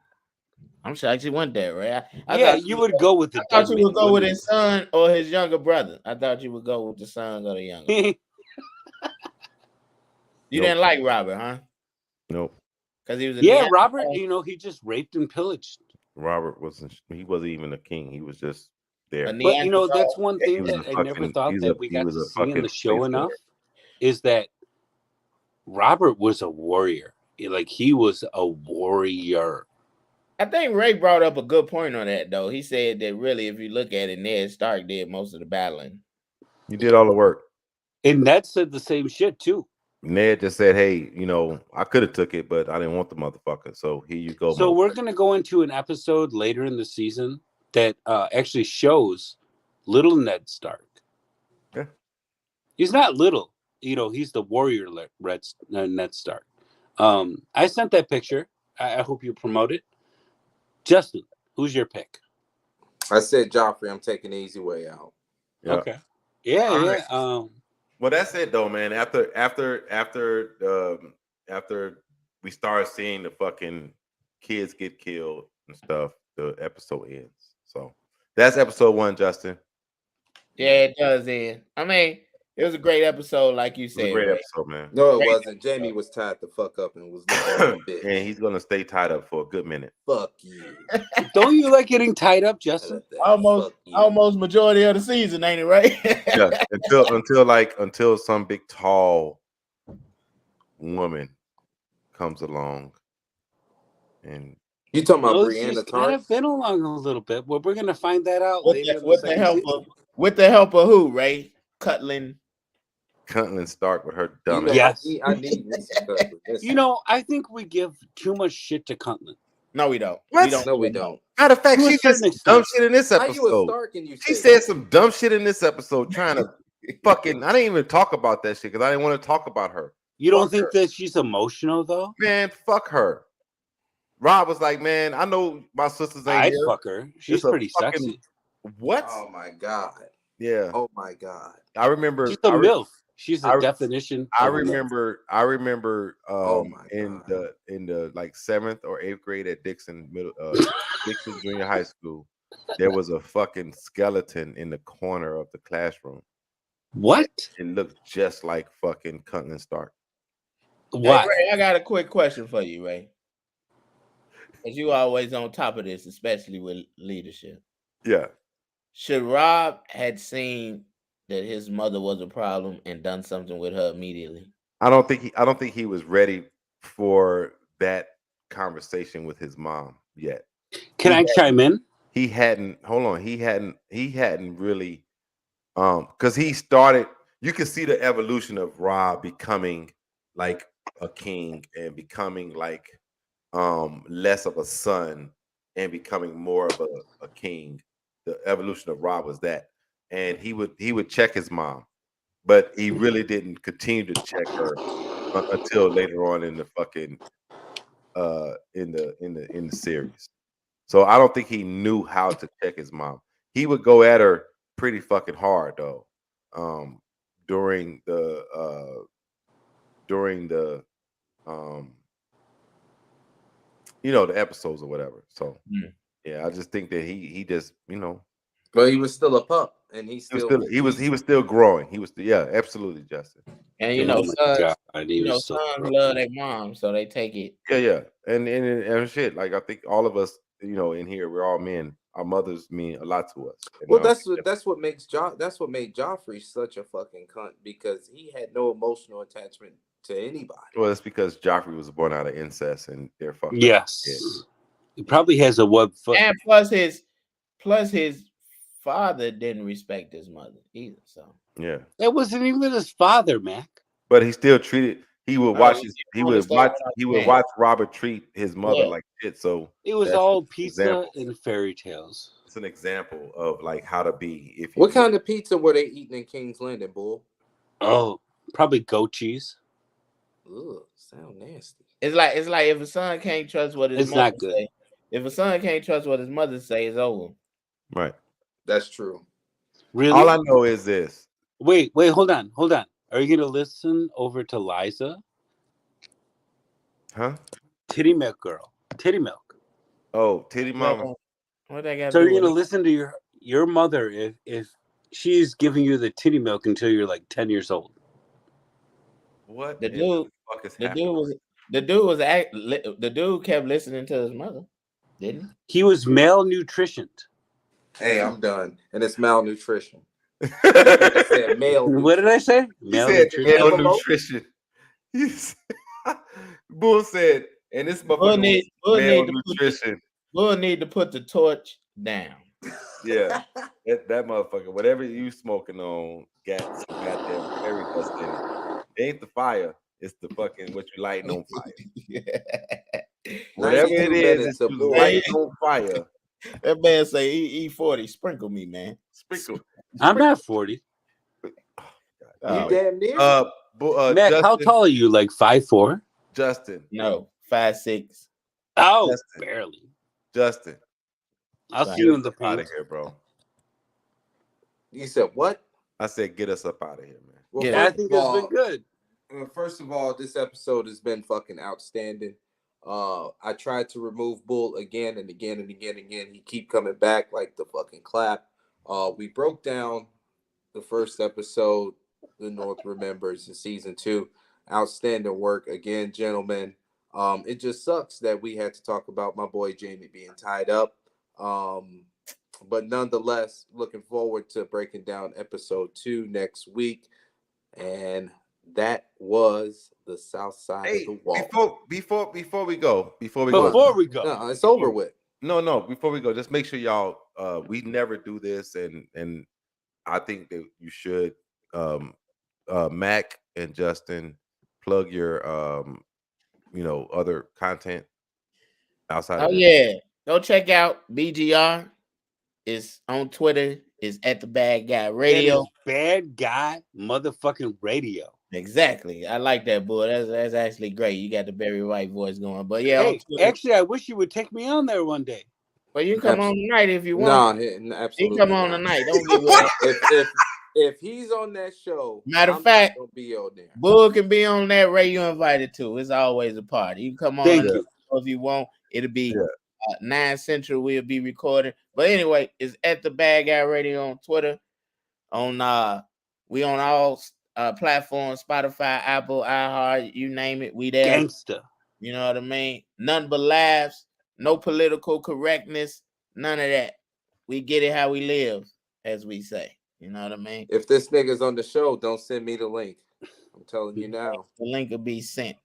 I'm shocked you went there, right? Yeah, you would go with the. I thought you would go with his son or his younger brother. I thought you would go with the son or the younger. You didn't like Robert, huh? Nope. Because he was Robert. You know, he just raped and pillaged. Robert wasn't. He wasn't even a king. He was just there. But you know, that's one thing that I never thought that we got to see in the show enough is that Robert was a warrior. Like he was a warrior. I think Ray brought up a good point on that, though. He said that really, if you look at it, Ned Stark did most of the battling. He did all the work. And Ned said the same shit, too. Ned just said, hey, you know, I could have took it, but I didn't want the motherfucker. So here you go. So we're going to go into an episode later in the season that actually shows little Ned Stark. Yeah. He's not little. You know, he's the warrior Ned Stark. I sent that picture. I hope you promote it. Justin, who's your pick? I said Joffrey. I'm taking the easy way out. Yeah. Okay. Yeah. Well, that's it though, man. After we start seeing the fucking kids get killed and stuff, the episode ends. So that's episode 1, Justin. Yeah, it does end. I mean, it was a great episode, like you said. It was a great episode, man. No, it wasn't. Jamie was tied the fuck up and was looking at a bit. And he's gonna stay tied up for a good minute. Fuck you. Don't you like getting tied up, Justin? Almost majority of the season, ain't it, right? Yeah, until some big tall woman comes along, and you talking about Brianna Tarth? It's been along a little bit. Well, we're gonna find that out later. With the help of who, Ray? Cutland Stark with her dumb. Yes, I need You know, I think we give too much shit to Cutland. No, we don't. What? We don't. Matter of fact, she said some dumb shit in this How you a episode. Stark and you She said some dumb shit in this episode, trying to fucking. I didn't even talk about that shit because I didn't want to talk about her. You don't think that she's emotional though? Man, fuck her. Rob was like, man, I know my sisters ain't I'd here. fuck her. She's pretty sexy. What? Oh my god. Yeah. Oh my god. I remember. She's a MILF. She's the definition. I remember. In the like 7th or 8th grade at Dixon Dixon Junior High School, there was a fucking skeleton in the corner of the classroom. What? It looked just like fucking Cutland Stark. What? Hey, Ray, I got a quick question for you, Ray. because you always on top of this, especially with leadership. Yeah. Should Rob had seen that his mother was a problem and done something with her immediately? I don't think he was ready for that conversation with his mom yet. Can I chime in? He hadn't. Hold on. He hadn't really. Because he started. You can see the evolution of Rob becoming like a king and becoming like less of a son and becoming more of a king. The evolution of Rob was that, and he would check his mom, but he really didn't continue to check her until later on in the fucking in the series. So I don't think he knew how to check his mom. He would go at her pretty fucking hard though, during the the episodes or whatever. So yeah, I just think that he just But he was still a pup, and he he was still growing. He was absolutely, Justin. And sons love their mom, so they take it. Yeah, and shit. Like I think all of us, in here, we're all men. Our mothers mean a lot to us. Well, that's what made Joffrey such a fucking cunt, because he had no emotional attachment to anybody. Well, that's because Joffrey was born out of incest, and they're fucking. Yes, he probably has a web foot. And plus his father didn't respect his mother either. So yeah, that wasn't even his father, Mac. But he still treated. He would watch watch Robert treat his mother like shit. So it was all pizza and fairy tales. It's an example of like how to be. What kind of pizza were they eating in King's Landing, Bull? Oh, probably goat cheese. Ugh, sound nasty. It's like if a son can't trust what his mother say, if a son can't trust what his mother say, it's over. Right. That's true. Really? All I know is this. Wait, hold on. Are you gonna listen over to Liza? Huh? Titty milk girl. Titty milk. Oh, titty mama. What they got? So you're gonna listen to your mother if she's giving you the titty milk until you're like 10 years old. What the dude kept listening to his mother, didn't he? He was malnutritioned. Hey, I'm done. And it's malnutrition. I said male. What did I say? Malnutrition. Bull said, and this motherfucker malnutrition. Bull need to put the torch down. Yeah, that motherfucker. Whatever you smoking on, got some goddamn fairy dust in it. It ain't the fire. It's the fucking what you lighting on fire. Whatever it is, it's lighting on fire. That man say E40. Sprinkle me, man. Sprinkle. I'm not 40. You damn near. Mac, Justin, how tall are you? Like 5'4"? Justin. No, 5'6". Oh, Justin. Barely. Justin. I'll see you in the out of here, bro. You said what? I said get us up out of here, man. Well, yeah, I think it's been good. First of all, this episode has been fucking outstanding. I tried to remove Bull again and again and again and again. He keep coming back like the fucking clap. We broke down the first episode, The North Remembers, in season 2. Outstanding work again, gentlemen. It just sucks that we had to talk about my boy Jamie being tied up. But nonetheless, looking forward to breaking down episode 2 next week. And that was the Southside of the Wall. Before we go, no, it's over with. No, before we go, just make sure y'all. We never do this, and I think that you should. Mac and Justin, plug your other content outside. Oh yeah, go check out BGR. It's on Twitter. It's at the Bad Guy Radio. Bad Guy motherfucking radio. Exactly. I like that, boy. That's actually great. You got the Barry White voice going. But yeah, hey, actually, I wish you would take me on there one day. Well, you can come on tonight if you want. No, absolutely. You can come on tonight. Don't give up. If he's on that show, matter of fact, gonna be on there. Bull can be on that Ray you invited to. It's always a party. You can come on if you want. It'll be 9 Central. We'll be recording. But anyway, it's at the Bad Guy Radio on Twitter. We on all platforms: Spotify, Apple, iHeart, you name it. We there. Gangster. You know what I mean? None but laughs. No political correctness. None of that. We get it how we live, as we say. You know what I mean? If this nigga's on the show, don't send me the link. I'm telling you now. The link will be sent.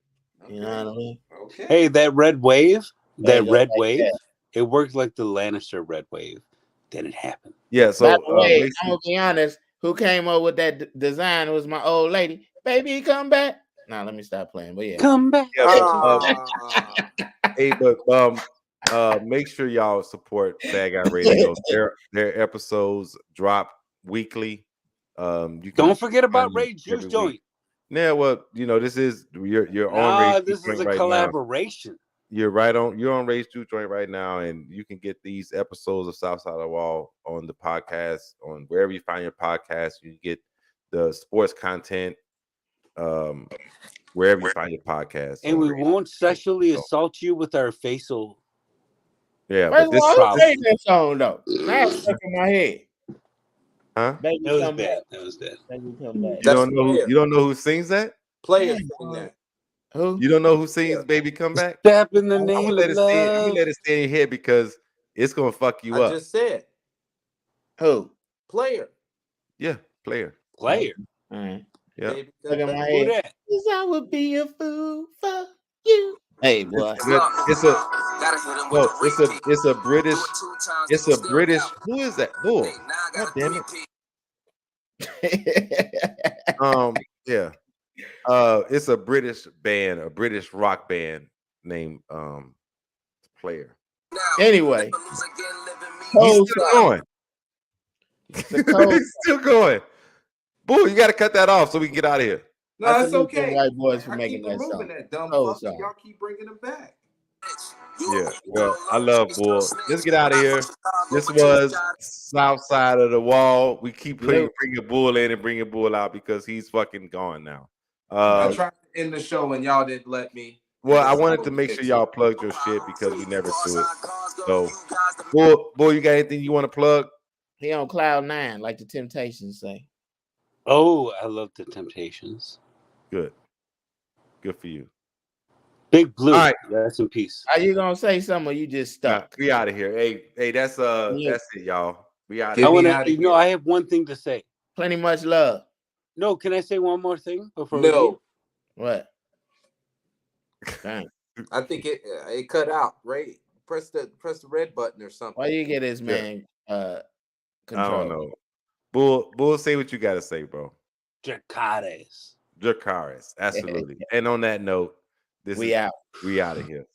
Okay. You know what I mean? Okay. Hey, that red wave, it worked like the Lannister red wave. Then it happened. Yeah. So by the way, I'm gonna be honest. Who came up with that design was my old lady. Baby, come back. Now let me stop playing. But yeah, come back. Hey, but make sure y'all support Bad Guy Radio. Their episodes drop weekly. You don't forget about Ray Juice Joint. Yeah, well, this is you're on Ray Juice Joint right collaboration. Now. You're on Ray's Juice Joint right now, and you can get these episodes of Southside of the Wall on the podcast, on wherever you find your podcast. You can get the sports content, wherever you find your podcast. And we won't sexually assault you with our facial. Yeah, but this is that song though. Now it's stuck in my head. Huh? Baby, that was bad. That was bad. Baby, come back. You don't know who sings that? Player sing that. Who? You don't know who sings "Baby Come Back"? Step in the name I'm gonna let it stay in your head because it's gonna fuck you up. I just said. Who? Player. Yeah, player. All right. Yeah. Look at my head. Cause I would be a fool for you. Hey, boy. It's a British. Who is that? Bull. God damn it. Yeah. It's a British band, a British rock band named Player. Anyway, he's still going. He's still going. Boo, you got to cut that off so we can get out of here. No, it's okay. White boys for making that song. That dumb fuck, y'all keep bringing them back. Yeah, well, I love Bull. Let's get out of here. This was Southside of the Wall. We keep bringing Bull in and bringing Bull out because he's fucking gone now. I tried to end the show and y'all didn't let me. Well, I wanted to make sure y'all plugged your shit because we never do it. So, Bull, you got anything you want to plug? He on cloud 9, like the Temptations say. Oh, I love the Temptations. Good for you. Big Blue. All right, rest in peace. Are you gonna say something or you just stuck? We out of here. Hey, that's it, y'all. We out. I have one thing to say. Plenty much love. No, can I say one more thing before we leave? What? Dang. I think it cut out. Right? Press the red button or something. Why you get this man control? I don't know. Bull, say what you gotta say, bro. Jacares. Absolutely. And on that note, we out of here.